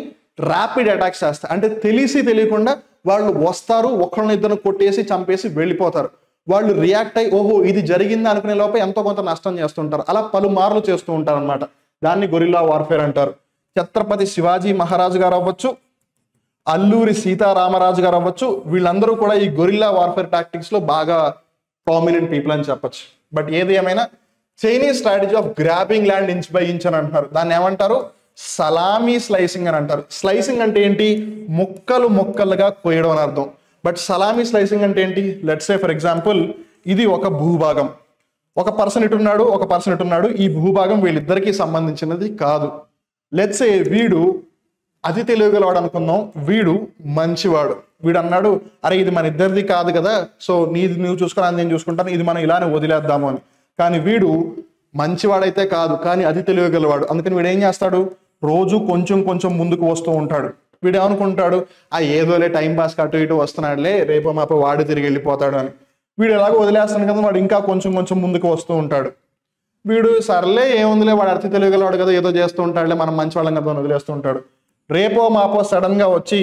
ర్యాపిడ్ అటాక్స్ చేస్తాయి. అంటే తెలియకుండా వాళ్ళు వస్తారు, ఒకళ్ళనిద్దరు కొట్టేసి చంపేసి వెళ్ళిపోతారు. వాళ్ళు రియాక్ట్ అయ్యి ఓహో ఇది జరిగింది అనుకునే లోపే ఎంతో కొంత నష్టం చేస్తుంటారు. అలా పలుమార్లు చేస్తూ ఉంటారు అనమాట. దాన్ని గొరిల్లా వార్ఫేర్ అంటారు. ఛత్రపతి శివాజీ మహారాజు గారు అవ్వచ్చు, అల్లూరి సీతారామరాజు గారు అవ్వచ్చు, వీళ్ళందరూ కూడా ఈ గొరిల్లా వార్ఫేర్ టాక్టిక్స్ లో బాగా ప్రామినెంట్ పీపుల్ అని చెప్పచ్చు. బట్ ఏది ఏమైనా Chinese strategy of grabbing land inch by inch అని అంటారు. దాన్ని ఏమంటారు, సలామీ స్లైసింగ్ అని అంటారు. స్లైసింగ్ అంటే ఏంటి, ముక్కలుగా కోయడం అని అర్థం. బట్ సలామీ స్లైసింగ్ అంటే ఏంటి, లెట్స్ సే ఫర్ ఎగ్జాంపుల్ ఇది ఒక భూభాగం, ఒక పర్సన్ ఇటున్నాడు, ఒక పర్సన్ ఇటున్నాడు, ఈ భూభాగం వీళ్ళిద్దరికీ సంబంధించినది కాదు. లెట్స్ సే వీడు అతి తెలియగలవాడు అనుకుందాం, వీడు మంచివాడు. వీడు అన్నాడు అరే ఇది మన ఇద్దరిది కాదు కదా, సో నీది నువ్వు చూసుకుని నేను చూసుకుంటాను, ఇది మనం ఇలానే వదిలేద్దాము అని. కానీ వీడు మంచివాడైతే కాదు, కానీ అతి తెలియగలవాడు. అందుకని వీడు ఏం చేస్తాడు, రోజు కొంచెం ముందుకు వస్తూ ఉంటాడు. వీడు ఏమనుకుంటాడు, ఆ ఏదోలే టైం పాస్ అటు ఇటు వస్తున్నాడులే, రేపో మాపో వాడు తిరిగి వెళ్ళిపోతాడు అని. వీడు ఎలాగో వదిలేస్తాడు కదా, వాడు ఇంకా కొంచెం ముందుకు వస్తూ ఉంటాడు. వీడు సర్లే ఏముందిలే, వాడు అతి తెలియగలవాడు కదా, ఏదో చేస్తూ ఉంటాడులే, మనం మంచి వాళ్ళం కదా వదిలేస్తూ ఉంటాడు. రేపో మాపో సడన్ గా వచ్చి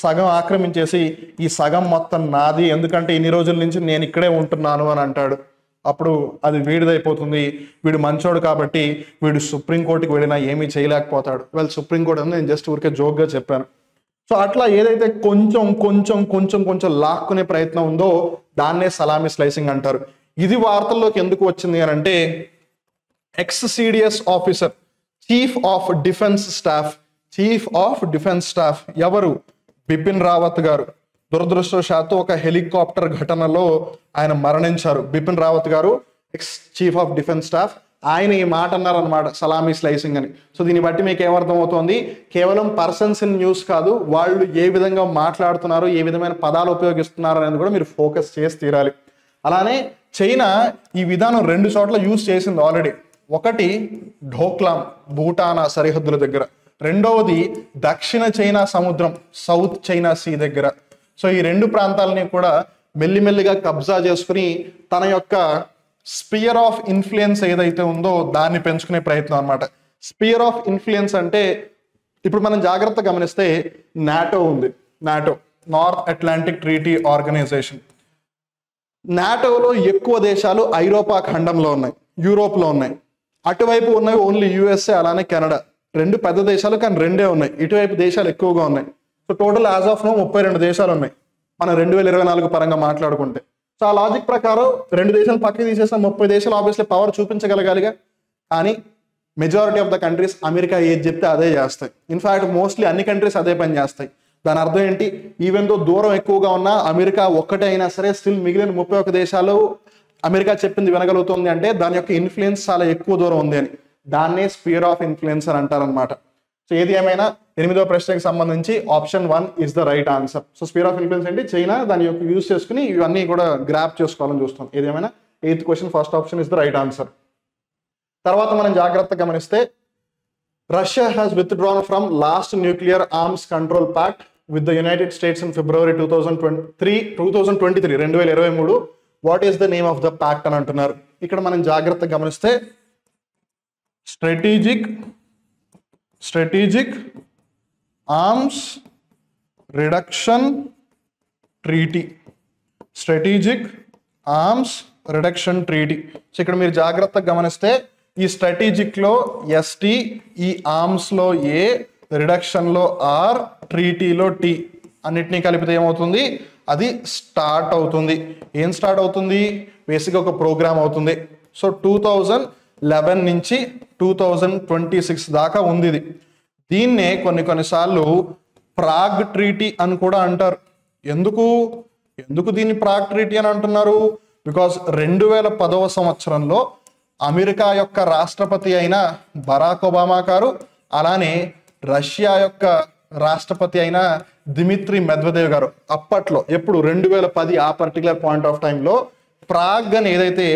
సగం ఆక్రమించేసి ఈ సగం మొత్తం నాది, ఎందుకంటే ఇన్ని రోజుల నుంచి నేను ఇక్కడే ఉంటున్నాను అని అంటాడు. అప్పుడు అది వీడిదైపోతుంది. వీడు మంచోడు కాబట్టి వీడు సుప్రీంకోర్టుకి వెళ్ళినా ఏమీ చేయలేకపోతాడు. వాళ్ళు సుప్రీంకోర్టు అని నేను జస్ట్ ఊరికే జోక్గా చెప్పాను. సో అట్లా ఏదైతే కొంచెం లాక్కునే ప్రయత్నం ఉందో దాన్నే సలామీ స్లైసింగ్ అంటారు. ఇది వార్తల్లోకి ఎందుకు వచ్చింది అని అంటే X-CDS officer, chief of defence staff ఎవరు, బిపిన్ రావత్ గారు. దురదృష్టవశాత్తు ఒక హెలికాప్టర్ ఘటనలో ఆయన మరణించారు. బిపిన్ రావత్ గారు ex chief of defence staff. ఆయన ఈ మాట అన్నారనమాట, సలామీ స్లైసింగ్ అని. సో దీన్ని బట్టి మీకు ఏమర్థం అవుతుంది, కేవలం పర్సన్స్ ఇన్ న్యూస్ కాదు, వాళ్ళు ఏ విధంగా మాట్లాడుతున్నారు, ఏ విధమైన పదాలు ఉపయోగిస్తున్నారు అనేది కూడా మీరు ఫోకస్ చేసి తీరాలి. అలానే చైనా ఈ విధానం 2 చోట్ల యూజ్ చేసింది ఆల్రెడీ. ఒకటి ఢోక్లాం భూటానా సరిహద్దుల దగ్గర, రెండవది దక్షిణ చైనా సముద్రం సౌత్ చైనా సీ దగ్గర. సో ఈ 2 ప్రాంతాలని కూడా మెల్లిమెల్లిగా కబ్జా చేసుకుని తన యొక్క స్పియర్ ఆఫ్ ఇన్ఫ్లుయెన్స్ ఏదైతే ఉందో దాన్ని పెంచుకునే ప్రయత్నం అనమాట. స్పియర్ ఆఫ్ ఇన్ఫ్లుయెన్స్ అంటే ఇప్పుడు మనం జాగ్రత్తగా గమనిస్తే నాటో ఉంది, NATO North Atlantic Treaty Organization. నాటోలో ఎక్కువ దేశాలు ఐరోపా ఖండంలో ఉన్నాయి, యూరోప్లో ఉన్నాయి. అటువైపు ఉన్నవి ఓన్లీ యుఎస్ఏ అలానే కెనడా, 2 పెద్ద దేశాలు కానీ 2 ఉన్నాయి. ఇటువైపు దేశాలు ఎక్కువగా ఉన్నాయి. So total as of now 32 దేశాలు ఉన్నాయి మనం 2024 పరంగా మాట్లాడుకుంటే. సో ఆ లాజిక్ ప్రకారం 2 దేశాలు పక్కకి తీసేసిన 30 దేశాలు ఆబ్వియస్లీ పవర్ చూపించగలగాలిగా. కానీ majority of the countries America ఏది చెప్తే అదే చేస్తాయి. ఇన్ఫాక్ట్ మోస్ట్లీ అన్ని కంట్రీస్ అదే పని చేస్తాయి. దాని అర్థం ఏంటి, ఈవెన్ దో దూరం ఎక్కువగా ఉన్నా అమెరికా ఒక్కటే అయినా సరే స్టిల్ మిగిలిన 31 దేశాలు అమెరికా చెప్పింది వినగలుగుతుంది అంటే దాని యొక్క ఇన్ఫ్లుయెన్స్ చాలా ఎక్కువ దూరం ఉంది అని. దాన్నే స్పియర్ ఆఫ్ ఇన్ఫ్లుయెన్స్ అని అంటారనమాట. సో ఏది ఏమైనా 8వ ప్రశ్నకి సంబంధించి option 1 is the right answer. So spear of influence అంటే చైనా దాని యొక్క యూజ్ చేసుకుని ఇవన్నీ కూడా గ్రాప్ చేసుకోవాలని చూస్తాం. ఏదేమైనా 8th question first option is the right answer. తర్వాత మనం జాగ్రత్తగా గమనిస్తే Russia has withdrawn from last nuclear arms control pact with the United states in February 2023. What is the name of the pact అని అంటున్నారు. ఇక్కడ మనం జాగ్రత్తగా గమనిస్తే strategic arms reduction treaty, strategic arms reduction treaty. So ఇక్కడ మీరు జాగ్రత్తగా గమనిస్తే ఈ స్ట్రాటజిక్ లో ఎస్టీ, ఈ ఆర్మ్స్ లో ఏ, రిడక్షన్ లో ఆర్, ట్రీటీలో టీ, అన్నిటినీ కలిపితే ఏమవుతుంది, అది స్టార్ట్ అవుతుంది. ఏం స్టార్ట్ అవుతుంది, బేసిక్గా ఒక ప్రోగ్రామ్ అవుతుంది. సో 2011 నుంచి 2026 దాకా ఉంది ఇది. దీన్నే కొన్నిసార్లు ప్రాగ్ ట్రీటీ అని కూడా అంటారు. ఎందుకు దీన్ని ప్రాగ్ ట్రీటీ అని అంటున్నారు, బికాస్ 2010వ సంవత్సరంలో అమెరికా యొక్క రాష్ట్రపతి అయిన బరాక్ ఒబామా గారు, అలానే రష్యా యొక్క రాష్ట్రపతి అయిన దిమిత్రి మెద్వదేవ్ గారు అప్పట్లో, ఎప్పుడు 2010 ఆ పర్టికులర్ పాయింట్ ఆఫ్ టైంలో ప్రాగ్ అని ఏదైతే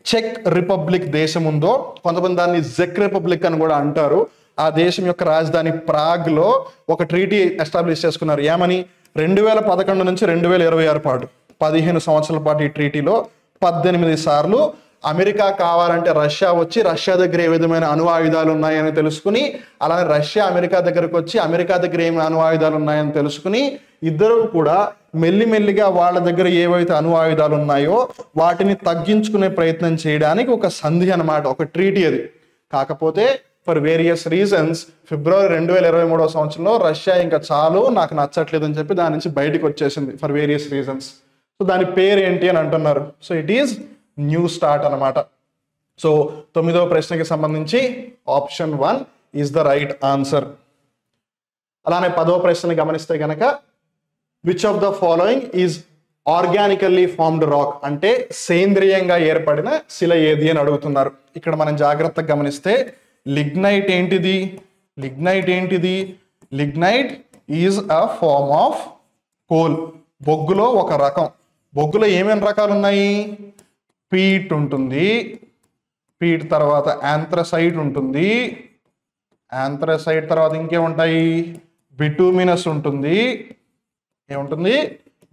చెక్ రిపబ్లిక్ దేశం ఉందో, కొంతమంది దాన్ని జెక్ రిపబ్లిక్ అని కూడా అంటారు, ఆ దేశం యొక్క రాజధాని ప్రాగ్ లో ఒక ట్రీటీ ఎస్టాబ్లిష్ చేసుకున్నారు. ఏమని? 2011 నుంచి 2026 పాటు 15 సంవత్సరాల పాటు ఈ ట్రీటీలో 18 సార్లు అమెరికా కావాలంటే రష్యా వచ్చి రష్యా దగ్గర ఏ విధమైన అణు ఆయుధాలు ఉన్నాయని తెలుసుకుని, అలానే రష్యా అమెరికా దగ్గరకు వచ్చి అమెరికా దగ్గర ఏమి అణు ఆయుధాలు ఉన్నాయని తెలుసుకుని, ఇద్దరు కూడా మెల్లిమెల్లిగా వాళ్ళ దగ్గర ఏవైతే అణు ఆయుధాలు ఉన్నాయో వాటిని తగ్గించుకునే ప్రయత్నం చేయడానికి ఒక సంధి అన్నమాట, ఒక ట్రీటీ అది. కాకపోతే ఫర్ వేరియస్ రీజన్స్ ఫిబ్రవరి 2023 సంవత్సరంలో రష్యా ఇంకా చాలు, నాకు నచ్చట్లేదు అని చెప్పి దాని నుంచి బయటకు వచ్చేసింది ఫర్ వేరియస్ రీజన్స్. సో దాని పేరు ఏంటి అని అంటున్నారు. So it is new start అనమాట. సో 9వ ప్రశ్నకి సంబంధించి option 1 is the right answer. అలానే 10వ ప్రశ్నని గమనిస్తే గనక which of the following is organically formed rock, అంటే సేంద్రియంగా ఏర్పడిన శిల ఏది అని అడుగుతున్నారు. ఇక్కడ మనం జాగ్రత్తగా గమనిస్తే లిగ్నైట్ ఏంటిది? Lignite is a form of coal, బొగ్గులో ఒక రకం. బొగ్గులో ఏమేమి రకాలు ఉన్నాయి? పీట్ ఉంటుంది, పీట్ తర్వాత యాంథ్రసైట్ ఉంటుంది, యాంథ్రసైట్ తర్వాత ఇంకేముంటాయి? బిటూమినస్ ఉంటుంది. ఏముంటుంది?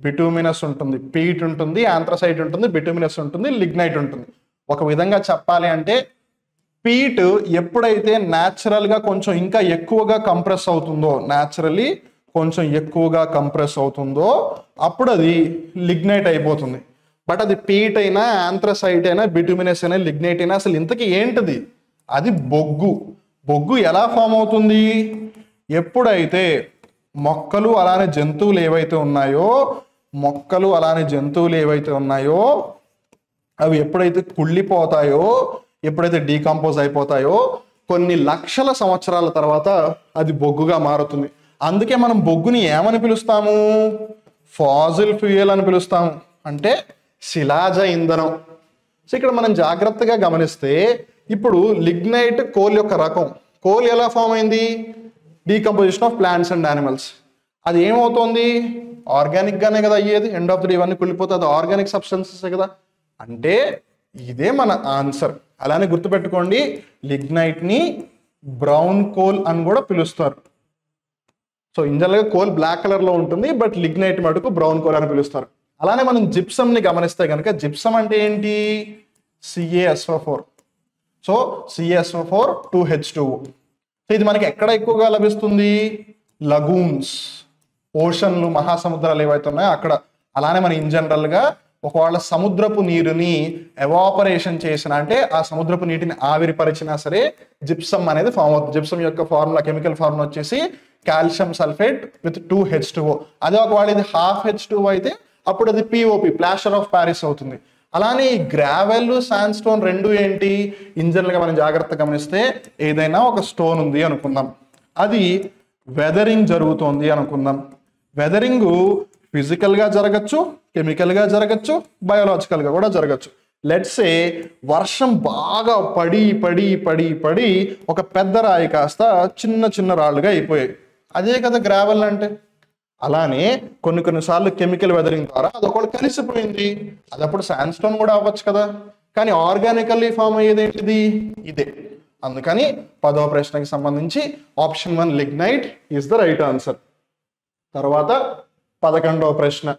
బిటూమినస్ ఉంటుంది, పీట్ ఉంటుంది, యాంథ్రసైట్ ఉంటుంది, బిటూమినస్ ఉంటుంది, లిగ్నైట్ ఉంటుంది. ఒక విధంగా చెప్పాలి అంటే పీట్ ఎప్పుడైతే న్యాచురల్గా కొంచెం ఇంకా ఎక్కువగా కంప్రెస్ అవుతుందో, న్యాచురల్లీ కొంచెం ఎక్కువగా కంప్రెస్ అవుతుందో అప్పుడు అది లిగ్నైట్ అయిపోతుంది. బట్ అది పీట్ అయినా, యాంథ్రసైట్ అయినా, బిటూమినస్ అయినా, లిగ్నైట్ అయినా అసలు ఇంతకీ ఏంటిది? అది బొగ్గు. బొగ్గు ఎలా ఫామ్ అవుతుంది? ఎప్పుడైతే మొక్కలు అలానే జంతువులు ఏవైతే ఉన్నాయో అవి ఎప్పుడైతే కుళ్ళిపోతాయో, ఎప్పుడైతే డీకంపోజ్ అయిపోతాయో కొన్ని లక్షల సంవత్సరాల తర్వాత అది బొగ్గుగా మారుతుంది. అందుకే మనం బొగ్గుని ఏమని పిలుస్తాము? ఫాజిల్ ఫ్యూయల్ అని పిలుస్తాము, అంటే శిలాజ ఇంధనం. సో ఇక్కడ మనం జాగ్రత్తగా గమనిస్తే ఇప్పుడు లిగ్నైట్ కోల్ యొక్క రకం. కోల్ ఎలా ఫామ్ అయింది? Decomposition of plants and animals. అది ఏమవుతుంది? ఆర్గానిక్ గానే కదా అయ్యేది. ఎండ్ ఆఫ్ ది డే ఇవన్నీ కుళ్ళిపోతే అది ఆర్గానిక్ సబ్స్టెన్సెస్ కదా. అంటే ఇదే మన ఆన్సర్. అలానే గుర్తుపెట్టుకోండి, లిగ్నైట్ ని బ్రౌన్ కోల్ అని కూడా పిలుస్తారు. సో ఇంజనరల్గా కోల్ బ్లాక్ కలర్ లో ఉంటుంది, బట్ లిగ్నైట్ మటుకు బ్రౌన్ కోల్ అని పిలుస్తారు. అలానే మనం జిప్సమ్ ని గమనిస్తే కనుక జిప్సమ్ అంటే ఏంటి? CaSO4. So CaSO4 2H2O. So ఇది మనకి ఎక్కడ ఎక్కువగా లభిస్తుంది? లగూన్స్, ఓషన్లు, మహాసముద్రాలు ఏవైతే ఉన్నాయో అక్కడ. అలానే మన ఇన్ జనరల్ గా ఒకవేళ సముద్రపు నీరుని ఎవాపరేషన్ చేసిన, అంటే ఆ సముద్రపు నీటిని ఆవిరిపరిచినా సరే జిప్సమ్ అనేది ఫామ్ అవుతుంది. జిప్సమ్ యొక్క ఫార్ములా, కెమికల్ ఫార్ములా వచ్చేసి కాల్షియం సల్ఫేట్ విత్ 2H2O. అదే ఒకవేళ ఇది 1/2H2O అయితే అప్పుడు అది POP, ప్లాస్టర్ ఆఫ్ ప్యారిస్ అవుతుంది. అలానే ఈ గ్రావెల్, శాండ్ స్టోన్ రెండు ఏంటి? ఇన్ జనరల్ గా మనం జాగ్రత్తగా గమనిస్తే ఏదైనా ఒక స్టోన్ ఉంది అనుకుందాం, అది వెదరింగ్ జరుగుతోంది అనుకుందాం. వెదరింగ్ ఫిజికల్ గా జరగచ్చు, కెమికల్ గా జరగచ్చు, బయోలాజికల్ గా కూడా జరగచ్చు. లెట్స్ సే వర్షం బాగా పడి పడి పడి పడి ఒక పెద్ద రాయి కాస్త చిన్న చిన్న రాళ్ళుగా అయిపోయాయి. అదే కదా గ్రావెల్ అంటే. అలానే కొన్నిసార్లు కెమికల్ వెదరింగ్ ద్వారా అది ఒకటి కలిసిపోయింది, అది అప్పుడు శాండ్ స్టోన్ కూడా అవ్వచ్చు కదా. కానీ ఆర్గానికల్లీ ఫామ్ అయ్యేది ఏంటిది? ఇదే. అందుకని 10వ ప్రశ్నకి సంబంధించి option 1 lignite is the right answer. తర్వాత 11వ ప్రశ్న,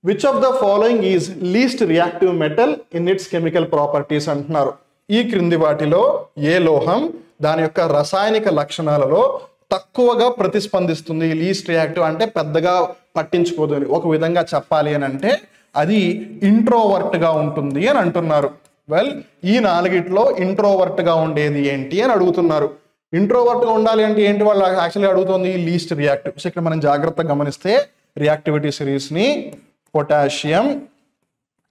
which of the following is least reactive metal in it's chemical properties అంటున్నారు. ఈ క్రింది వాటిలో ఏ లోహం దాని యొక్క రసాయనిక లక్షణాలలో తక్కువగా ప్రతిస్పందిస్తుంది? లీస్ట్ రియాక్టివ్ అంటే పెద్దగా పట్టించుకోదు అని. ఒక విధంగా చెప్పాలి అని అంటే అది ఇంట్రోవర్ట్ గా ఉంటుంది అని అంటున్నారు. వెల్, ఈ 4గిట్లో ఇంట్రోవర్ట్ గా ఉండేది ఏంటి అని అడుగుతున్నారు. ఇంట్రోవర్ట్ గా ఉండాలి అంటే ఏంటి? వాళ్ళు యాక్చువల్లీ అడుగుతుంది లీస్ట్ రియాక్టివ్. సో ఇక్కడ మనం జాగ్రత్తగా గమనిస్తే రియాక్టివిటీ సిరీస్ ని potassium,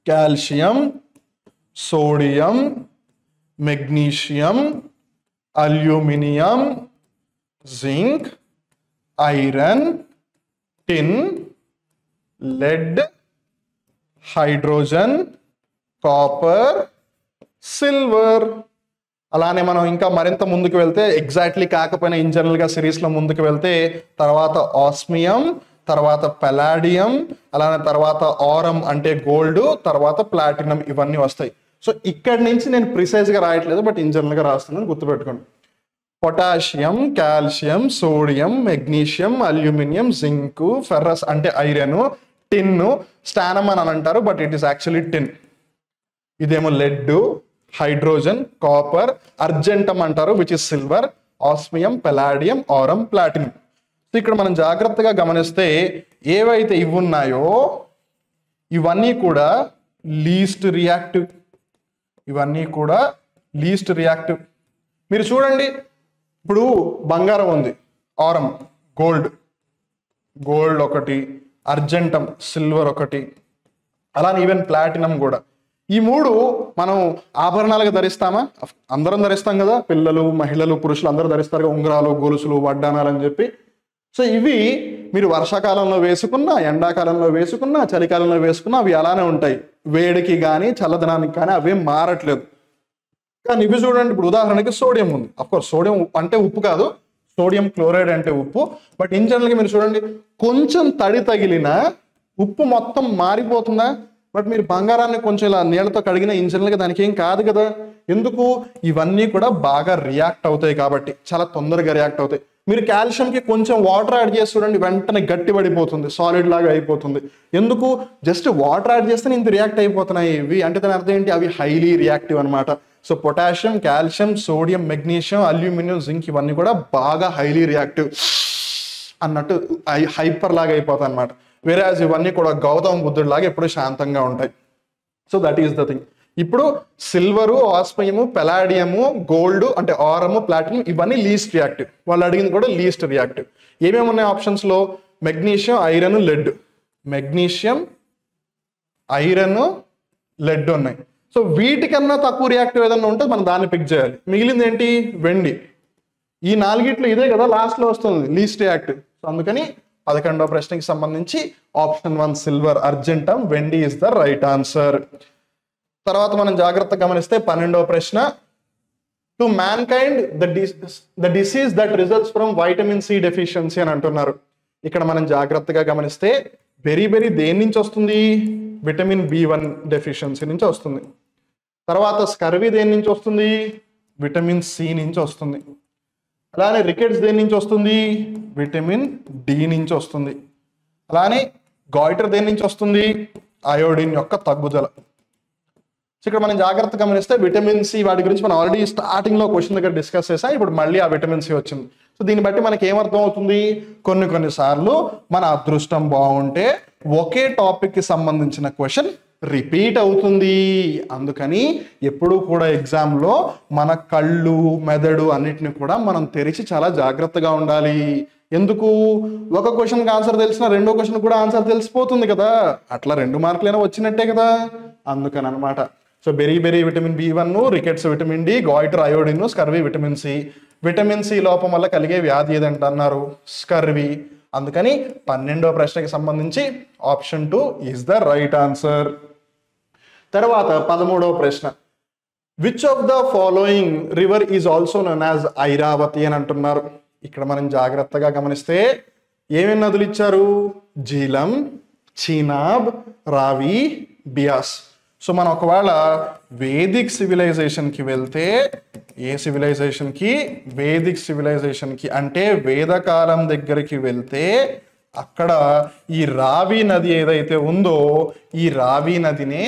calcium, sodium, magnesium, aluminium, zinc, iron, tin, lead, hydrogen, copper, silver. అలానే మనం ఇంకా మరింత ముందుకు వెళ్తే, ఎగ్జాక్ట్లీ కాకపోయినా ఇన్ జనరల్ గా సిరీస్ లో ముందుకు వెళ్తే తర్వాత ఆస్మియం, తర్వాత పెలాడియం, అలానే తర్వాత ఆరం అంటే గోల్డ్, తర్వాత ప్లాటినం, ఇవన్నీ వస్తాయి. సో ఇక్కడి నుంచి నేను ప్రిసైజ్గా రాయట్లేదు, బట్ ఇన్ జనరల్గా రాస్తున్నాను, గుర్తుపెట్టుకోండి. Potassium, calcium, sodium, magnesium, aluminium, zinc, ferrous అంటే ఐరన్, టిన్, స్టానమ్ అని అంటారు, but it is actually tin. ఇదేమో లెడ్, హైడ్రోజన్, కాపర్, అర్జెంటమ్ అంటారు which is silver, osmium, palladium, aurum, platinum. So ఇక్కడ మనం జాగ్రత్తగా గమనిస్తే ఏవైతే ఇవి ఉన్నాయో ఇవన్నీ కూడా లీస్ట్ రియాక్టివ్. ఇవన్నీ కూడా లీస్ట్ రియాక్టివ్. మీరు చూడండి, ఇప్పుడు బంగారం ఉంది, ఆరం గోల్డ్, గోల్డ్ ఒకటి, అర్జెంటమ్ సిల్వర్ ఒకటి, అలానే ఈవెన్ ప్లాటినం కూడా. ఈ మూడు మనం ఆభరణాలుగా ధరిస్తామా? అందరం ధరిస్తాం కదా, పిల్లలు, మహిళలు, పురుషులు అందరూ ధరిస్తారు కదా, ఉంగరాలు, గొలుసులు, వడ్డానాలు అని చెప్పి. సో ఇవి మీరు వర్షాకాలంలో వేసుకున్నా, ఎండాకాలంలో వేసుకున్నా, చలికాలంలో వేసుకున్నా అవి అలానే ఉంటాయి. వేడికి కానీ చల్లదనానికి కానీ అవేం మారట్లేదు. కానీ ఇవి చూడండి, ఇప్పుడు ఉదాహరణకి సోడియం ఉంది. అఫ్కోర్స్ సోడియం అంటే ఉప్పు కాదు, సోడియం క్లోరైడ్ అంటే ఉప్పు. బట్ ఇన్ జనరల్గా మీరు చూడండి, కొంచెం తడి తగిలినా ఉప్పు మొత్తం మారిపోతుందా? బట్ మీరు బంగారాన్ని కొంచెం ఇలా నీళ్ళతో కడిగిన ఇన్ జనరల్గా దానికి ఏం కాదు కదా. ఎందుకు? ఇవన్నీ కూడా బాగా రియాక్ట్ అవుతాయి కాబట్టి, చాలా తొందరగా రియాక్ట్ అవుతాయి. మీరు కాల్షియంకి కొంచెం వాటర్ యాడ్ చేసి చూడండి, వెంటనే గట్టి పడిపోతుంది, సాలిడ్ లాగా అయిపోతుంది. ఎందుకు? జస్ట్ వాటర్ యాడ్ చేస్తే ఇంత రియాక్ట్ అయిపోతున్నాయి ఇవి. అంటే దాని అర్థం ఏంటి? అవి హైలీ రియాక్టివ్ అనమాట. So potassium, calcium, sodium, magnesium, aluminium, zinc ఇవన్నీ కూడా బాగా హైలీ రియాక్టివ్ అన్నట్టు హైపర్ లాగా అయిపోతాయి అనమాట. వేరే ఇవన్నీ కూడా గౌతమ బుద్ధుడు లాగా ఎప్పుడు శాంతంగా ఉంటాయి. So that is the thing. ఇప్పుడు సిల్వరు, ఆస్మియము, పెలాడియము, గోల్డ్ అంటే ఆరము, ప్లాటినం ఇవన్నీ లీస్ట్ రియాక్టివ్. వాళ్ళు అడిగింది కూడా లీస్ట్ రియాక్టివ్. ఏమేమి ఉన్నాయి ఆప్షన్స్లో? Magnesium, iron, lead. Magnesium, iron, lead ఉన్నాయి. సో వీటికన్నా తక్కువ రియాక్టివ్ ఏదన్నా ఉంటే మనం దాన్ని పిక్ చేయాలి. మిగిలింది ఏంటి? వెండి. ఈ నాలుగిట్లో ఇదే కదా లాస్ట్లో వస్తుంది లీస్ట్ రియాక్టివ్. సో అందుకని 11వ ప్రశ్నకి సంబంధించి ఆప్షన్ 1 సిల్వర్, అర్జెంటమ్, వెండి ఇస్ ద రైట్ ఆన్సర్. తర్వాత మనం జాగ్రత్తగా గమనిస్తే 12వ ప్రశ్న, to mankind the disease that results from vitamin C deficiency అని అంటున్నారు. ఇక్కడ మనం జాగ్రత్తగా గమనిస్తే బెరీ దేని నుంచి వస్తుంది? విటమిన్ B1 డెఫిషియన్సీ నుంచి వస్తుంది. తర్వాత స్కర్వీ దేని నుంచి వస్తుంది? విటమిన్ సి నుంచి వస్తుంది. అలానే రికెట్స్ దేని నుంచి వస్తుంది? విటమిన్ డి నుంచి వస్తుంది. అలానే గాయిటర్ దేని నుంచి వస్తుంది? అయోడిన్ యొక్క తగ్గుదల. సో ఇక్కడ మనం జాగ్రత్తగా గమనిస్తే విటమిన్ సి వాటి గురించి మనం ఆల్రెడీ స్టార్టింగ్లో క్వశ్చన్ దగ్గర డిస్కస్ చేసాం. ఇప్పుడు మళ్ళీ ఆ విటమిన్ సి వచ్చింది. సో దీన్ని బట్టి మనకి ఏమర్థం అవుతుంది? కొన్నిసార్లు మన అదృష్టం బాగుంటే ఒకే టాపిక్కి సంబంధించిన క్వశ్చన్ రిపీట్ అవుతుంది. అందుకని ఎప్పుడూ కూడా ఎగ్జామ్లో మన కళ్ళు, మెదడు అన్నిటిని కూడా మనం తెరిచి చాలా జాగ్రత్తగా ఉండాలి. ఎందుకు? ఒక క్వశ్చన్కి ఆన్సర్ తెలిసిన రెండో క్వశ్చన్ కూడా ఆన్సర్ తెలిసిపోతుంది కదా. అట్లా 2 మార్కులైనా వచ్చినట్టే కదా. అందుకని అనమాట. So beriberi vitamin B1, rickets vitamin D, goitre iodine, scurvy vitamin C. Vitamin C లోపం వల్ల కలిగే వ్యాధి ఏదంటే అన్నారు? స్కర్వీ. అందుకని 12వ ప్రశ్నకి సంబంధించి option 2 is the right answer. తర్వాత 13వ ప్రశ్న, which of the following river is also known as Airavati అని అంటున్నారు. ఇక్కడ మనం జాగ్రత్తగా గమనిస్తే ఏమేమి నదులు ఇచ్చారు? జీలం, చీనాబ్, రావి, బియాస్. సో మనం ఒకవేళ వేదిక్ సివిలైజేషన్కి వెళ్తే, ఏ సివిలైజేషన్కి? వేదిక్ సివిలైజేషన్కి. అంటే వేదకాలం దగ్గరికి వెళ్తే అక్కడ ఈ రావి నది ఏదైతే ఉందో ఈ రావి నదినే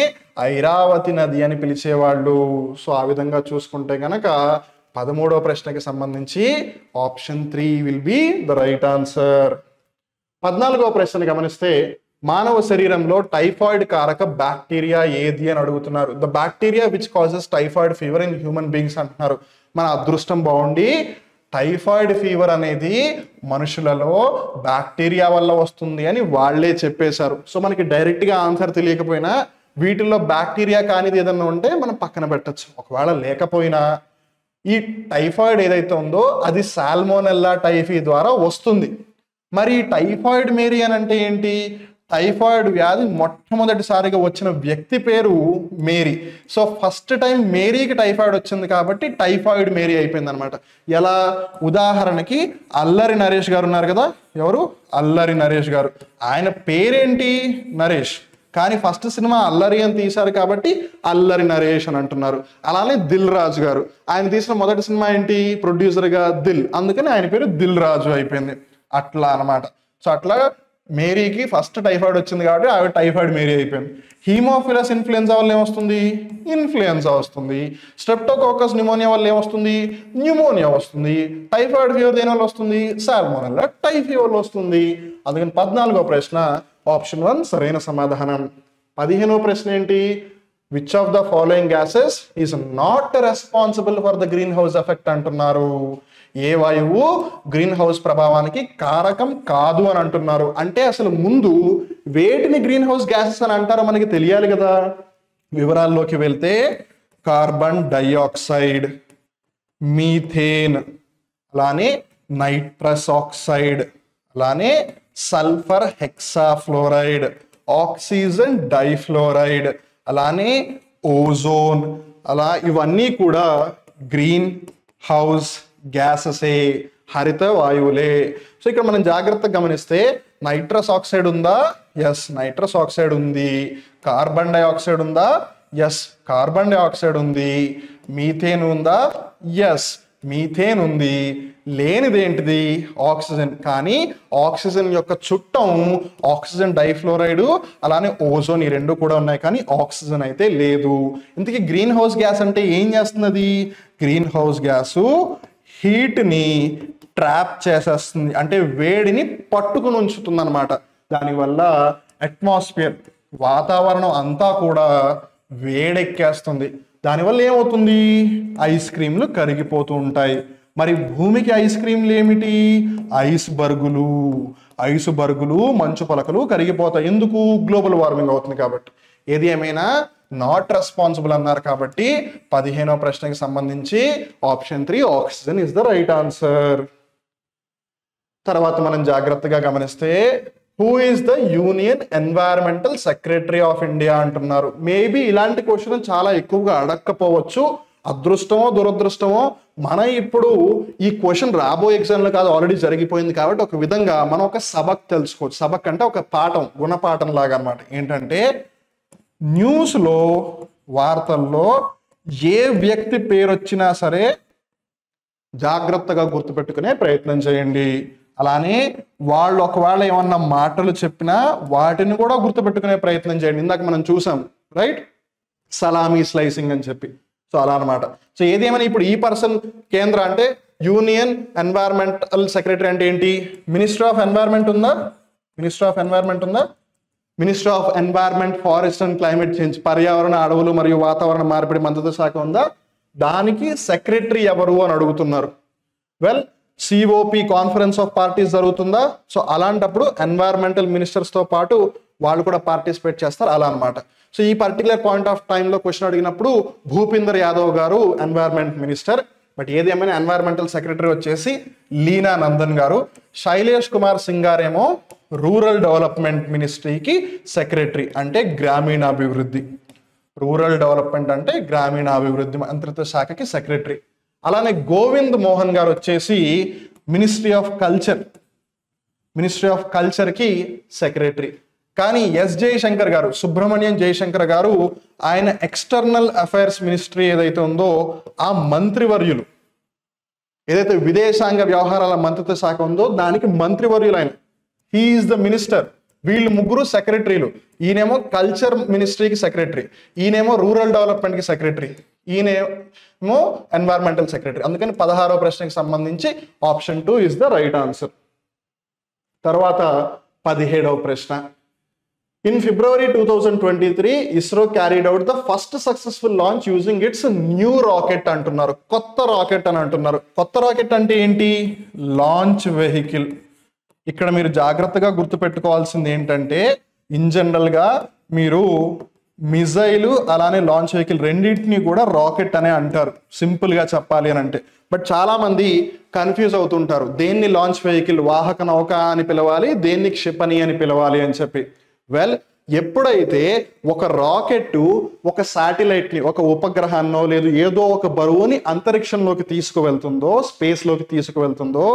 ఐరావతి నది అని పిలిచేవాళ్ళు. సో ఆ విధంగా చూసుకుంటే కనుక 13వ ప్రశ్నకి సంబంధించి option 3 will be the right answer. 14వ ప్రశ్నని గమనిస్తే మానవ శరీరంలో టైఫాయిడ్ కారక బ్యాక్టీరియా ఏది అని అడుగుతున్నారు. The bacteria which causes typhoid fever in human beings అంటున్నారు. మన అదృష్టం బాగుండి టైఫాయిడ్ ఫీవర్ అనేది మనుషులలో బ్యాక్టీరియా వల్ల వస్తుంది అని వాళ్ళే చెప్పేశారు. సో మనకి డైరెక్ట్గా ఆన్సర్ తెలియకపోయినా వీటిల్లో బ్యాక్టీరియా కానిది ఏదన్నా ఉంటే మనం పక్కన పెట్టచ్చు. ఒకవేళ లేకపోయినా ఈ టైఫాయిడ్ ఏదైతే ఉందో అది సాల్మోనెల్లా టైఫీ ద్వారా వస్తుంది. మరి టైఫాయిడ్ మేరియన్ అంటే ఏంటి? టైఫాయిడ్ వ్యాధి మొట్టమొదటిసారిగా వచ్చిన వ్యక్తి పేరు మేరీ. సో ఫస్ట్ టైం మేరీకి టైఫాయిడ్ వచ్చింది కాబట్టి టైఫాయిడ్ మేరీ అయిపోయింది అనమాట. ఎలా? ఉదాహరణకి అల్లరి నరేష్ గారు ఉన్నారు కదా, ఎవరు? అల్లరి నరేష్ గారు. ఆయన పేరేంటి? నరేష్, కానీ ఫస్ట్ సినిమా అల్లరి అని తీశారు కాబట్టి అల్లరి నరేష్ అని అంటున్నారు. అలానే దిల్ రాజు గారు, ఆయన తీసిన మొదటి సినిమా ఏంటి? ప్రొడ్యూసర్గా దిల్, అందుకని ఆయన పేరు దిల్ రాజు అయిపోయింది. అట్లా అనమాట. సో అట్లా మేరీకి ఫస్ట్ టైఫాయిడ్ వచ్చింది కాబట్టి ఆవిడ టైఫాయిడ్ మేరీ అయిపోయింది. హీమోఫిలస్ ఇన్ఫ్లుయెన్జా వల్ల ఏమొస్తుంది? ఇన్ఫ్లుయెన్జా వస్తుంది. స్ట్రెప్టోకోకస్ న్యూమోనియా వల్ల ఏమొస్తుంది? న్యూమోనియా వస్తుంది. టైఫాయిడ్ ఫీవర్ దేని వల్ల వస్తుంది? సాల్మోనెల్లా టైఫీ వల్ల వస్తుంది. అందుకని 14వ ప్రశ్న ఆప్షన్ 1 సరైన సమాధానం. 15వ ప్రశ్న ఏంటి? Which of the following gases is not responsible for the green house effect అంటున్నారు. ఏ వాయువు గ్రీన్ హౌస్ ప్రభావానికి కారకం కాదు అని అంటున్నారు. అంటే అసలు ముందు వేటిని గ్రీన్ హౌస్ గ్యాసెస్ అని అంటారో మనకి తెలియాలి కదా. వివరాల్లోకి వెళ్తే కార్బన్ డైఆక్సైడ్, మీథేన్, అలానే నైట్రస్ ఆక్సైడ్, అలానే సల్ఫర్ హెక్సాఫ్లోరైడ్, ఆక్సిజన్ డైఫ్లోరైడ్, అలానే ఓజోన్, అలా ఇవన్నీ కూడా గ్రీన్ హౌస్ గ్యాసెసే, హరిత వాయువులే. సో ఇక్కడ మనం జాగ్రత్తగా గమనిస్తే నైట్రస్ ఆక్సైడ్ ఉందా? ఎస్, నైట్రస్ ఆక్సైడ్ ఉంది. కార్బన్ డైఆక్సైడ్ ఉందా? ఎస్, కార్బన్ డైఆక్సైడ్ ఉంది. మీథేన్ ఉందా? ఎస్, మీథేన్ ఉంది. లేనిదేంటిది? ఆక్సిజన్. కానీ ఆక్సిజన్ యొక్క చుట్టం ఆక్సిజన్ డైఫ్లోరైడ్, అలానే ఓజోన్, ఈ రెండు కూడా ఉన్నాయి, కానీ ఆక్సిజన్ అయితే లేదు. ఇంతకీ గ్రీన్ హౌస్ గ్యాస్ అంటే ఏం చేస్తున్నది? గ్రీన్ హౌస్ గ్యాసు హీట్ని ట్రాప్ చేసేస్తుంది, అంటే వేడిని పట్టుకుని ఉంచుతుంది అనమాట. దానివల్ల అట్మాస్ఫియర్, వాతావరణం అంతా కూడా వేడెక్కేస్తుంది. దానివల్ల ఏమవుతుంది? ఐస్ క్రీమ్లు కరిగిపోతూ ఉంటాయి. మరి భూమికి ఐస్ క్రీమ్లు ఏమిటి? ఐస్ బర్గులు, మంచు పలకలు కరిగిపోతాయి. ఎందుకు? గ్లోబల్ వార్మింగ్ అవుతుంది కాబట్టి. ఏది ఏమైనా నాట్ రెస్పాన్సిబుల్ అన్నారు కాబట్టి 15వ ప్రశ్నకి సంబంధించి option 3 oxygen is the right answer. తర్వాత మనం జాగ్రత్తగా గమనిస్తే who is the union environmental secretary of India అంటున్నారు. మేబీ ఇలాంటి క్వశ్చన్ చాలా ఎక్కువగా అడగకపోవచ్చు. అదృష్టమో దురదృష్టమో మన ఇప్పుడు ఈ క్వశ్చన్ రాబోయే ఎగ్జామ్లో కాదు, ఆల్రెడీ జరిగిపోయింది కాబట్టి ఒక విధంగా మనం ఒక సబక్ తెలుసుకోవచ్చు. సబక్ అంటే ఒక పాఠం, గుణపాఠం లాగా అనమాట. ఏంటంటే న్యూస్లో, వార్తల్లో ఏ వ్యక్తి పేరు వచ్చినా సరే జాగ్రత్తగా గుర్తుపెట్టుకునే ప్రయత్నం చేయండి. అలానే వాళ్ళు ఒకవేళ ఏమన్నా మాటలు చెప్పినా వాటిని కూడా గుర్తుపెట్టుకునే ప్రయత్నం చేయండి. ఇందాక మనం చూసాం రైట్, సలామీ స్లైసింగ్ అని చెప్పి. సో అలా అనమాట. సో ఏదేమైనా ఇప్పుడు ఈ పర్సన్ కేంద్ర అంటే యూనియన్ ఎన్వైరన్మెంటల్ సెక్రటరీ అంటే ఏంటి? మినిస్టర్ ఆఫ్ ఎన్వైరన్మెంట్ ఉందా? Minister of environment, forest and climate change, పర్యావరణ, అడవులు మరియు వాతావరణ మార్పిడి మంత్రిత్వ శాఖ ఉందా? దానికి సెక్రటరీ ఎవరు అని అడుగుతున్నారు. Well, COP conference of parties జరుగుతుందా? సో అలాంటప్పుడు ఎన్వైరన్మెంటల్ మినిస్టర్స్తో పాటు వాళ్ళు కూడా పార్టిసిపేట్ చేస్తారు, అలా అనమాట. సో ఈ పర్టికులర్ పాయింట్ ఆఫ్ టైంలో క్వశ్చన్ అడిగినప్పుడు భూపిందర్ యాదవ్ గారు ఎన్వైరన్మెంట్ మినిస్టర్. బట్ ఏదేమైనా ఎన్వైరన్మెంటల్ సెక్రటరీ వచ్చేసి లీనా నందన్ గారు. శైలేష్ కుమార్ సింగ్ గారేమో రూరల్ డెవలప్మెంట్ మినిస్ట్రీకి సెక్రటరీ, అంటే గ్రామీణాభివృద్ధి. రూరల్ డెవలప్మెంట్ అంటే గ్రామీణాభివృద్ధి మంత్రిత్వ శాఖకి సెక్రటరీ. అలానే గోవింద్ మోహన్ గారు వచ్చేసి మినిస్ట్రీ ఆఫ్ కల్చర్కి సెక్రటరీ. కానీ జయశంకర్ గారు, సుబ్రహ్మణ్యం జయశంకర్ గారు, ఆయన ఎక్స్టర్నల్ అఫైర్స్ మినిస్ట్రీ ఏదైతే ఉందో ఆ మంత్రివర్యులు, ఏదైతే విదేశాంగ వ్యవహారాల మంత్రిత్వ శాఖ ఉందో దానికి మంత్రివర్యులు ఆయన. He is the minister. వీళ్ళు ముగ్గురు సెక్రటరీలు. ఈయనేమో కల్చర్ మినిస్ట్రీకి సెక్రటరీ, ఈయనేమో రూరల్ డెవలప్మెంట్కి సెక్రటరీ, ఈయనేమో ఎన్వైరన్మెంటల్ సెక్రటరీ. అందుకని 16వ ప్రశ్నకి సంబంధించి option 2 is the right answer. తర్వాత 17వ ప్రశ్న. In February 2023, ISRO carried out the first successful launch using its new rocket అంటున్నారు. కొత్త రాకెట్ అని అంటున్నారు. కొత్త రాకెట్ అంటే ఏంటి? Launch vehicle. ఇక్కడ మీరు జాగ్రత్తగా గుర్తుపెట్టుకోవాల్సింది ఏంటంటే, ఇన్ జనరల్గా మీరు మిజైలు అలానే లాంచ్ వెహికల్ రెండింటిని కూడా రాకెట్ అనే అంటారు, సింపుల్గా చెప్పాలి అని అంటే. బట్ చాలా మంది కన్ఫ్యూజ్ అవుతుంటారు, దేన్ని లాంచ్ వెహికల్ వాహక నౌక అని పిలవాలి, దేన్ని క్షిపణి అని పిలవాలి అని చెప్పి. వెల్, ఎప్పుడైతే ఒక రాకెట్ ఒక శాటిలైట్ని, ఒక ఉపగ్రహాన్నో లేదు ఏదో ఒక బరువుని అంతరిక్షంలోకి తీసుకువెళ్తుందో, స్పేస్లోకి తీసుకువెళ్తుందో,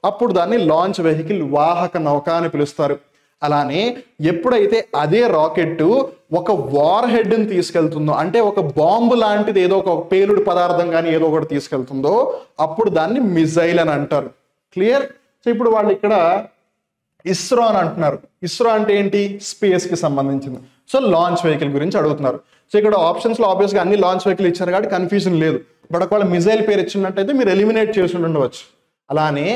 అప్పుడు దాన్ని లాంచ్ వెహికల్, వాహక నౌక అని పిలుస్తారు. అలానే ఎప్పుడైతే అదే రాకెట్ ఒక వార్ హెడ్ని తీసుకెళ్తుందో, అంటే ఒక బాంబు లాంటిది ఏదో ఒక పేలుడు పదార్థం కానీ ఏదో ఒకటి తీసుకెళ్తుందో, అప్పుడు దాన్ని మిజైల్ అని అంటారు. క్లియర్? సో ఇప్పుడు వాళ్ళు ఇక్కడ ఇస్రో అని అంటున్నారు. ఇస్రో అంటే ఏంటి? స్పేస్కి సంబంధించింది. సో లాంచ్ వెహికల్ గురించి అడుగుతున్నారు. సో ఇక్కడ ఆప్షన్స్లో ఆబ్వియస్గా అన్ని లాంచ్ వెహికల్ ఇచ్చారు కాబట్టి కన్ఫ్యూజన్ లేదు. బట్ ఒకవేళ మిజైల్ పేరు ఇచ్చినట్టయితే మీరు ఎలిమినేట్ చేసి ఉండవచ్చు. అలానే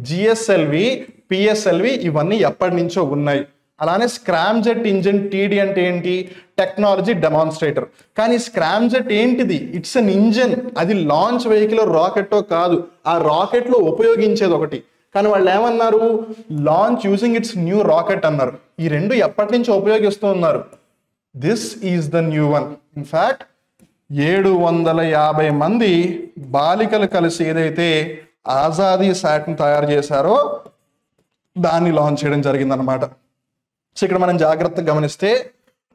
జిఎస్ఎల్వి, పిఎస్ఎల్వి ఇవన్నీ ఎప్పటి నుంచో ఉన్నాయి. అలానే స్క్రామ్ జెట్ ఇంజిన్, టీడీ అంటే ఏంటి? Technology demonstrator. కానీ స్క్రామ్ జెట్ ఏంటిది? It's an engine. అది లాంచ్ వెహికల్, రాకెట్టో కాదు. ఆ రాకెట్లో ఉపయోగించేది ఒకటి. కానీ వాళ్ళు ఏమన్నారు? Launch using it's new rocket అన్నారు. ఈ రెండు ఎప్పటి నుంచి ఉపయోగిస్తూ ఉన్నారు? This is the new one. In fact 750 మంది బాలికలు కలిసి ఏదైతే ఆజాదీ శాట్ని తయారు చేశారో దాన్ని లాంచ్ చేయడం జరిగిందనమాట. సో ఇక్కడ మనం జాగ్రత్తగా గమనిస్తే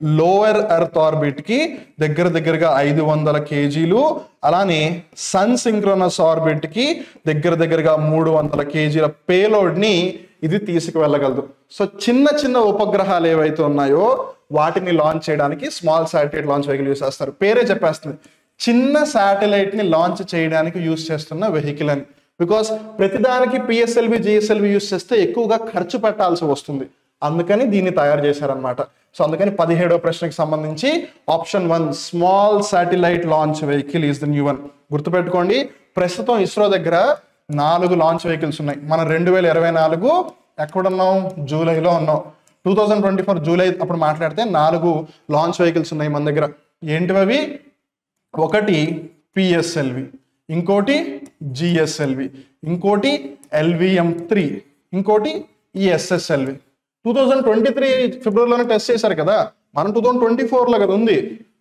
లోయర్ ఎర్త్ ఆర్బిట్ కి దగ్గరగా 500 kgs, అలానే సన్ సింక్రోనస్ ఆర్బిట్ కి దగ్గరగా 300 kgs పేలోడ్ ని ఇది తీసుకువెళ్ళగలదు. సో చిన్న ఉపగ్రహాలు ఏవైతే ఉన్నాయో వాటిని లాంచ్ చేయడానికి small satellite launch vehicle use చేస్తారు. పేరే చెప్పేస్తుంది, చిన్న శాటిలైట్ ని లాంచ్ చేయడానికి యూస్ చేస్తున్న వెహికల్ అని. బికాస్ ప్రతిదానికి పిఎస్ఎల్వి, జిఎస్ఎల్వి యూస్ చేస్తే ఎక్కువగా ఖర్చు పెట్టాల్సి వస్తుంది. అందుకని దీన్ని తయారు చేశారనమాట. సో అందుకని 17వ ప్రశ్నకి సంబంధించి option 1 small satellite launch vehicle is the new one. గుర్తుపెట్టుకోండి, ప్రస్తుతం ఇస్రో దగ్గర 4 లాంచ్ వెహికల్స్ ఉన్నాయి. మనం 2024 ఎక్కడున్నాం? జూలైలో ఉన్నాం. 2024 జూలై అప్పుడు మాట్లాడితే 4 లాంచ్ వెహికల్స్ ఉన్నాయి మన దగ్గర. ఏంటివి? ఒకటి పిఎస్ఎల్వి, ఇంకోటి జిఎస్ఎల్వి, ఇంకోటి LVM-3, ఇంకోటి ఎస్ఎస్ఎల్వి. 2023 ఫిబ్రవరిలోనే టెస్ట్ చేశారు కదా, మనం 2024లో కదా ఉంది.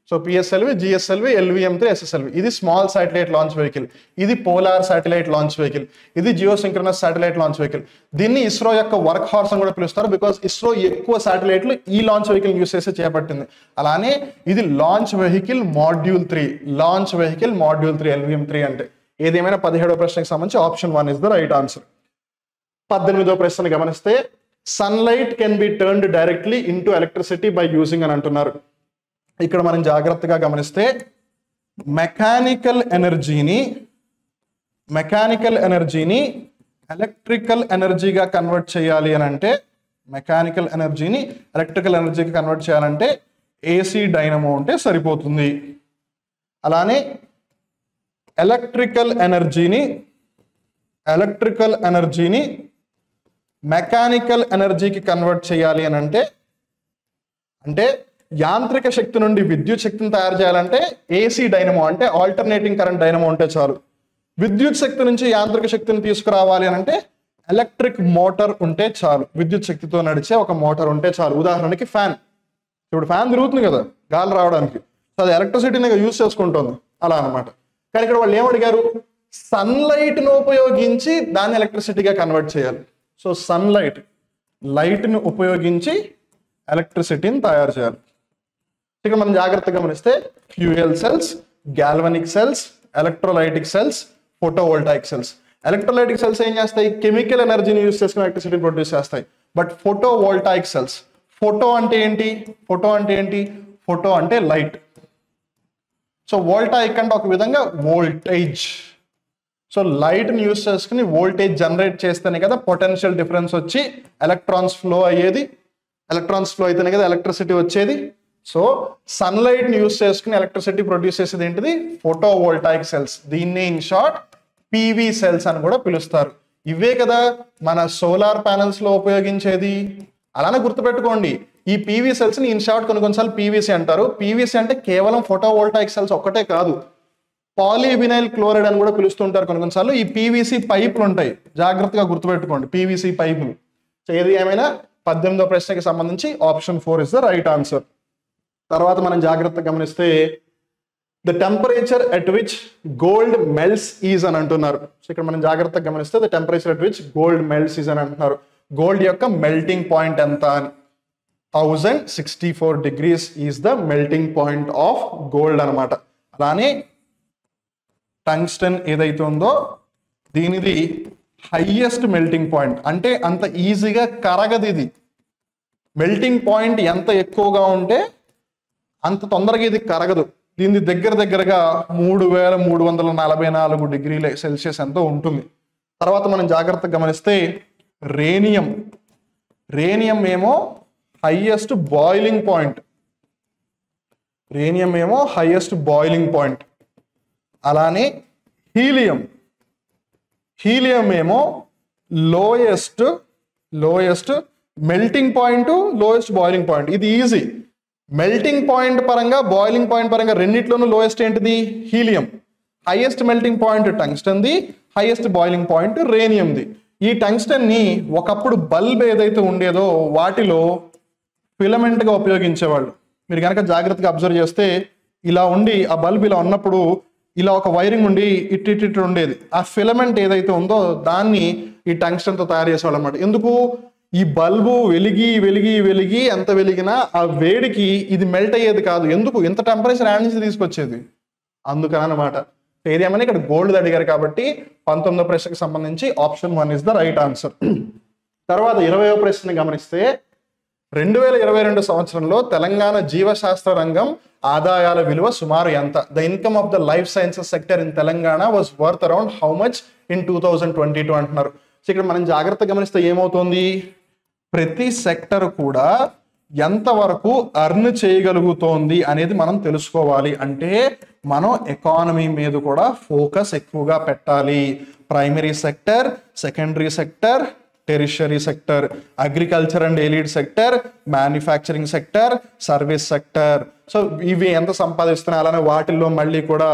So PSLV, GSLV, LVM-3, SSLV. ఇది స్మాల్ శాటిలైట్ లాంచ్ వెహికల్. ఇది పోలార్ శాటిలైట్ లాంచ్ వెహికల్. ఇది జియోసింక్రనస్ శాటిలైట్ లాంచ్ వెహికల్. దీన్ని ఇస్రో యొక్క వర్క్ హార్స్ అని కూడా పిలుస్తారు. బికాస్ ఇస్రో ఎక్కువ శాటిలైట్లు ఈ లాంచ్ వెహికల్ యూస్ చేసి చేపట్టింది. అలానే ఇది launch vehicle module 3, launch vehicle module 3 LVM-3 అంటే. ఏదేమైనా 17వ ప్రశ్నకి సంబంధించి option 1 is the right answer. 18వ ప్రశ్నని గమనిస్తే sunlight can be turned directly into electricity by using అని అంటున్నారు. ఇక్కడ మనం జాగ్రత్తగా గమనిస్తే మెకానికల్ ఎనర్జీని ఎలక్ట్రికల్ ఎనర్జీగా కన్వర్ట్ చేయాలి అని అంటే, మెకానికల్ ఎనర్జీని ఎలక్ట్రికల్ ఎనర్జీగా కన్వర్ట్ చేయాలంటే ఏసీ డైనమో ఉంటే సరిపోతుంది. అలానే ఎలక్ట్రికల్ ఎనర్జీని మెకానికల్ ఎనర్జీకి కన్వర్ట్ చేయాలి అని అంటే యాంత్రిక శక్తి నుండి విద్యుత్ శక్తిని తయారు చేయాలంటే ఏసీ డైనమో అంటే ఆల్టర్నేటింగ్ కరెంట్ డైనమో ఉంటే చాలు. విద్యుత్ శక్తి నుంచి యాంత్రిక శక్తిని తీసుకురావాలి అని అంటే ఎలక్ట్రిక్ మోటార్ ఉంటే చాలు. విద్యుత్ శక్తితో నడిచే ఒక మోటార్ ఉంటే చాలు. ఉదాహరణకి ఫ్యాన్. ఇప్పుడు ఫ్యాన్ తిరుగుతుంది కదా గాలి రావడానికి, సో అది ఎలక్ట్రిసిటీని యూజ్ చేసుకుంటుంది అలా అనమాట. కానీ ఇక్కడ వాళ్ళు ఏమడిగారు? సన్లైట్ను ఉపయోగించి దాన్ని ఎలక్ట్రిసిటీగా కన్వర్ట్ చేయాలి. సో లైట్ని ఉపయోగించి ఎలక్ట్రిసిటీని తయారు చేయాలి. ఇక్కడ మనం జాగ్రత్తగా గమనిస్తే fuel cells, galvanic cells, electrolytic cells, photovoltaic cells. Electrolytic cells ఏం చేస్తాయి? కెమికల్ ఎనర్జీని యూజ్ చేసుకుని ఎలక్ట్రిసిటీని ప్రొడ్యూస్ చేస్తాయి. బట్ ఫోటోవోల్టాయిక్ సెల్స్, ఫోటో అంటే ఏంటి? ఫోటో అంటే లైట్. సో వోల్టాయిక్ అంటే ఒక విధంగా వోల్టేజ్. సో లైట్ని యూజ్ చేసుకుని వోల్టేజ్ జనరేట్ చేస్తేనే కదా పొటెన్షియల్ డిఫరెన్స్ వచ్చి ఎలక్ట్రాన్స్ ఫ్లో అయ్యేది. ఎలక్ట్రాన్స్ ఫ్లో అయితేనే కదా ఎలక్ట్రిసిటీ వచ్చేది. సో సన్లైట్ని యూజ్ చేసుకుని ఎలక్ట్రిసిటీ ప్రొడ్యూస్ చేసేది ఏంటిది? Photovoltaic cells. దీన్ని ఇన్ షార్ట్ PV సెల్స్ అని కూడా పిలుస్తారు. ఇవే కదా మన సోలార్ ప్యానల్స్ లో ఉపయోగించేది. అలానే గుర్తుపెట్టుకోండి, ఈ PV సెల్స్ ని ఇన్ షార్ట్ కొన్నిసార్లు PVC అంటారు. PVC అంటే కేవలం ఫోటోవోల్టాయిక్ సెల్స్ ఒక్కటే కాదు, పాలీవినైల్ క్లోరైడ్ అని కూడా పిలుస్తుంటారు కొన్నిసార్లు. ఈ PVC పైపులు ఉంటాయి, జాగ్రత్తగా గుర్తుపెట్టుకోండి, PVC పైపులు. సో ఏది ఏమైనా 18వ ప్రశ్నకి సంబంధించి option 4 is the right answer. తర్వాత మనం జాగ్రత్తగా గమనిస్తే the temperature at which gold melts is అని అంటున్నారు. సో ఇక్కడ మనం జాగ్రత్తగా గమనిస్తే the temperature at which gold melts is అని అంటున్నారు. గోల్డ్ యొక్క మెల్టింగ్ పాయింట్ ఎంత అని. 1064 degrees is the melting point of gold అనమాట. అలానే టంగ్స్టన్ ఏదైతే ఉందో దీనిది హైయెస్ట్ మెల్టింగ్ పాయింట్, అంటే అంత ఈజీగా కరగదు. ఇది మెల్టింగ్ పాయింట్ ఎంత ఎక్కువగా ఉంటే అంత తొందరగా ఇది కరగదు. దీని దగ్గరగా 3344 డిగ్రీల సెల్సియస్ ఎంతో ఉంటుంది. తర్వాత మనం జాగ్రత్తగా గమనిస్తే రేనియం ఏమో హైయెస్ట్ బాయిలింగ్ పాయింట్. అలానే హీలియం ఏమో lowest melting point, lowest boiling point. ఇది ఈజీ. మెల్టింగ్ పాయింట్ పరంగా, బాయిలింగ్ పాయింట్ పరంగా రెండిట్లోనూ లోయెస్ట్ ఏంటిది? హీలియం. హైయెస్ట్ మెల్టింగ్ పాయింట్ టంగ్స్టన్ది, హైయెస్ట్ బాయిలింగ్ పాయింట్ రేనియంది. ఈ టంగ్స్టన్ ని ఒకప్పుడు బల్బ్ ఏదైతే ఉండేదో వాటిలో ఫిలమెంట్ గా ఉపయోగించేవాళ్ళు. మీరు కనుక జాగ్రత్తగా అబ్జర్వ్ చేస్తే ఇలా ఉండి ఆ బల్బ్ ఇలా ఉన్నప్పుడు ఇలా ఒక వైరింగ్ ఉండి ఇటు ఉండేది. ఆ ఫిలమెంట్ ఏదైతే ఉందో దాన్ని ఈ టంగ్స్టన్ తో తయారు చేసేవాళ్ళు అనమాట. ఎందుకు? ఈ బల్బు వెలిగి ఎంత వెలిగినా ఆ వేడికి ఇది మెల్ట్ అయ్యేది కాదు. ఎందుకు? ఇంత టెంపరేచర్ యాడ్ నుంచి తీసుకొచ్చేది. అందుకని అనమాట. ఏదేమని ఇక్కడ గోల్డ్ అడిగారు కాబట్టి 19వ ప్రశ్నకు సంబంధించి option 1 is the right answer. తర్వాత 20వ ప్రశ్న గమనిస్తే 2022 సంవత్సరంలో తెలంగాణ జీవశాస్త్ర రంగం ఆదాయాల విలువ సుమారు ఎంత? The income of the life sciences sector in Telangana was worth around how much in 2022 అంటున్నారు. సో ఇక్కడ మనం జాగ్రత్తగా గమనిస్తే ఏమవుతుంది? ప్రతి సెక్టర్ కూడా ఎంతవరకు అర్న్ చేయగలుగుతోంది అనేది మనం తెలుసుకోవాలి. అంటే మనం ఎకానమీ మీద కూడా ఫోకస్ ఎక్కువగా పెట్టాలి. Primary sector, secondary sector, tertiary sector, agriculture and allied sector, manufacturing sector, service sector. So ఇవి ఎంత సంపాదిస్తున్నాయి. అలానే వాటిల్లో మళ్ళీ కూడా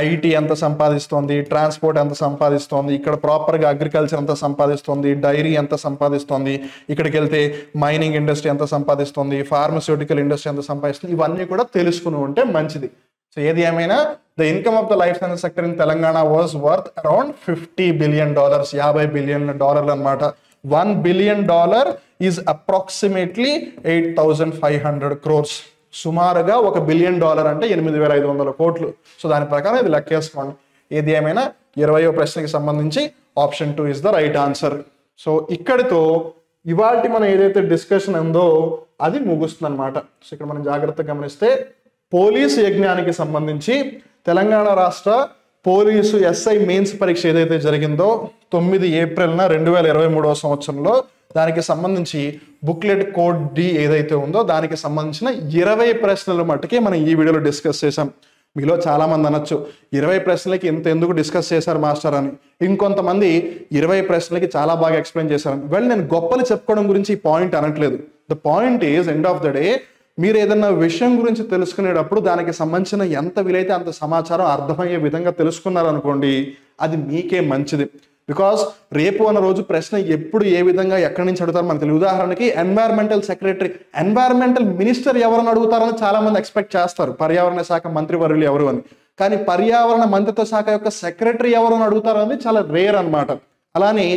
ఐటీ ఎంత సంపాదిస్తోంది, ట్రాన్స్పోర్ట్ ఎంత సంపాదిస్తోంది, ఇక్కడ ప్రాపర్గా అగ్రికల్చర్ ఎంత సంపాదిస్తోంది, డైరీ ఎంత సంపాదిస్తోంది, ఇక్కడికి వెళ్తే మైనింగ్ ఇండస్ట్రీ ఎంత సంపాదిస్తోంది, ఫార్మస్యూటికల్ ఇండస్ట్రీ ఎంత సంపాదిస్తుంది, ఇవన్నీ కూడా తెలుసుకుని ఉంటే మంచిది. సో ఏది ఏమైనా the income of the life science sector in Telangana was worth around $50 billion, $50 billion అనమాట. $1 billion ఈజ్ అప్రాక్సిమేట్లీ 8,500 crores. సుమారుగా $1 billion అంటే 8,500 కోట్లు. సో దాని ప్రకారం ఇది లెక్కేసుకోండి. ఏది ఏమైనా 20వ ప్రశ్నకి సంబంధించి option 2 is the right answer. So ఇక్కడితో ఇవాల్టి మనం ఏదైతే డిస్కషన్ ఉందో అది ముగుస్తుంది అనమాట. సో ఇక్కడ మనం జాగ్రత్తగా గమనిస్తే పోలీసు యజ్ఞానికి సంబంధించి తెలంగాణ రాష్ట్ర పోలీసు SI మెయిన్స్ పరీక్ష ఏదైతే జరిగిందో 9 ఏప్రిల్న 2023వ సంవత్సరంలో దానికి సంబంధించి బుక్లెట్ కోడ్ D ఏదైతే ఉందో దానికి సంబంధించిన 20 ప్రశ్నలు మట్టుకే మనం ఈ వీడియోలో డిస్కస్ చేసాం. మీలో చాలా మంది అనొచ్చు 20 ప్రశ్నలకి ఇంత ఎందుకు డిస్కస్ చేశారు మాస్టర్ అని. ఇంకొంతమంది 20 ప్రశ్నలకి చాలా బాగా ఎక్స్ప్లెయిన్ చేశారు. నేను గొప్పలు చెప్పుకోవడం గురించి ఈ పాయింట్ అనట్లేదు. The point is end of the day మీరు ఏదన్నా విషయం గురించి తెలుసుకునేటప్పుడు దానికి సంబంధించిన ఎంత వీలైతే అంత సమాచారం అర్థమయ్యే విధంగా తెలుసుకున్నారనుకోండి, అది మీకే మంచిది. బికాస్ రేపు అన్న రోజు ప్రశ్న ఎప్పుడు ఏ విధంగా ఎక్కడి నుంచి అడుగుతారు మనకు తెలియదు. ఉదాహరణకి ఎన్వైరన్మెంటల్ సెక్రటరీ, ఎన్వైరన్మెంటల్ మినిస్టర్ ఎవరని అడుగుతారని చాలా మంది ఎక్స్పెక్ట్ చేస్తారు, పర్యావరణ శాఖ మంత్రి వర్యులు ఎవరు అని. కానీ పర్యావరణ మంత్రిత్వ శాఖ యొక్క సెక్రటరీ ఎవరు అని అడుగుతారు అనేది చాలా రేర్ అనమాట. అలానే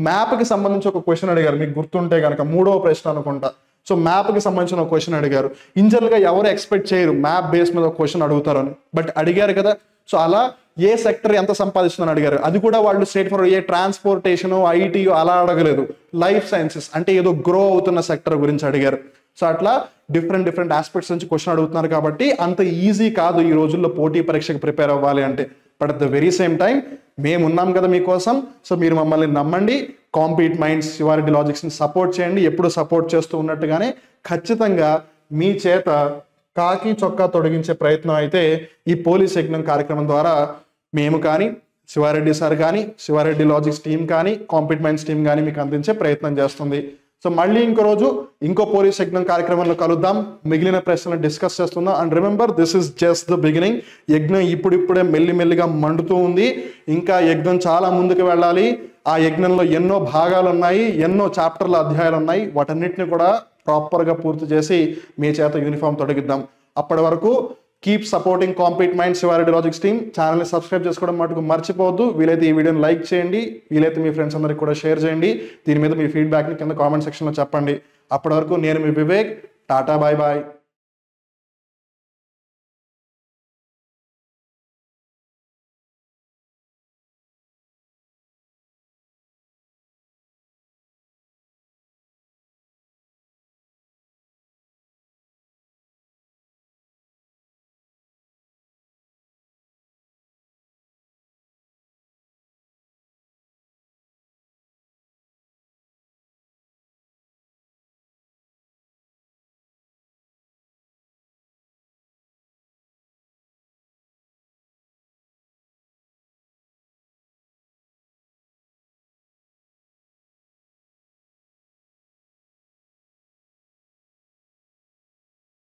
మ్యాప్కి సంబంధించి ఒక క్వశ్చన్ అడిగారు, మీకు గుర్తుంటే కనుక 3వ ప్రశ్న అనుకుంటా. సో మ్యాప్కి సంబంధించిన ఒక క్వశ్చన్ అడిగారు. ఇంజనరల్గా ఎవరు ఎక్స్పెక్ట్ చేయరు మ్యాప్ బేస్ మీద ఒక క్వశ్చన్ అడుగుతారు అని, బట్ అడిగారు కదా. సో అలా ఏ సెక్టర్ ఎంత సంపాదిస్తుందని అడిగారు. అది కూడా వాళ్ళు straight forward A transportation, IT అలా అడగలేదు. లైఫ్ సైన్సెస్ అంటే ఏదో గ్రో అవుతున్న సెక్టర్ గురించి అడిగారు. సో అట్లా డిఫరెంట్ ఆస్పెక్ట్స్ నుంచి క్వశ్చన్ అడుగుతున్నారు కాబట్టి అంత ఈజీ కాదు ఈ రోజుల్లో పోటీ పరీక్షకు ప్రిపేర్ అవ్వాలి అంటే. But at the very same time మేము ఉన్నాం కదా మీకోసం. సో మీరు మమ్మల్ని నమ్మండి, కాంపీట్ మైండ్స్ శివారెడ్డి లాజిక్స్ని సపోర్ట్ చేయండి. ఎప్పుడు సపోర్ట్ చేస్తూ ఉన్నట్టుగానే ఖచ్చితంగా మీ చేత కాకి చొక్కా తొడిగించే ప్రయత్నం అయితే ఈ పోలీస్ యజ్ఞం కార్యక్రమం ద్వారా మేము కానీ, శివారెడ్డి సార్ కానీ, శివారెడ్డి లాజిక్స్ టీం కానీ, కాంపీట్ మైండ్స్ టీం కానీ మీకు అందించే ప్రయత్నం చేస్తుంది. సో మళ్ళీ ఇంకో రోజు ఇంకో పోలీస్ యజ్ఞం కార్యక్రమంలో కలుద్దాం. మిగిలిన ప్రశ్నలు డిస్కస్ చేస్తున్నాం. And remember, this is just the beginning. యజ్ఞం ఇప్పుడిప్పుడే మెల్లిమెల్లిగా మండుతూ ఉంది. ఇంకా యజ్ఞం చాలా ముందుకు వెళ్ళాలి. ఆ యజ్ఞంలో ఎన్నో భాగాలు ఉన్నాయి, ఎన్నో చాప్టర్ల అధ్యాయాలు ఉన్నాయి. వాటన్నిటిని కూడా ప్రాపర్గా పూర్తి చేసి మీ చేత యూనిఫామ్ తొడిగిద్దాం. అప్పటి వరకు keep supporting compete minds Shiva Reddy logics team. ఛానల్ని సబ్స్క్రైబ్ చేసుకోవడం మటుకు మర్చిపోవద్దు. వీలైతే ఈ వీడియోని లైక్ చేయండి, వీలైతే మీ ఫ్రెండ్స్ అందరికి కూడా షేర్ చేయండి. దీని మీద మీ ఫీడ్బ్యాక్ని కింద కామెంట్ సెక్షన్లో చెప్పండి. అప్పటి వరకు నేను మీ వివేక్. Tata bye bye.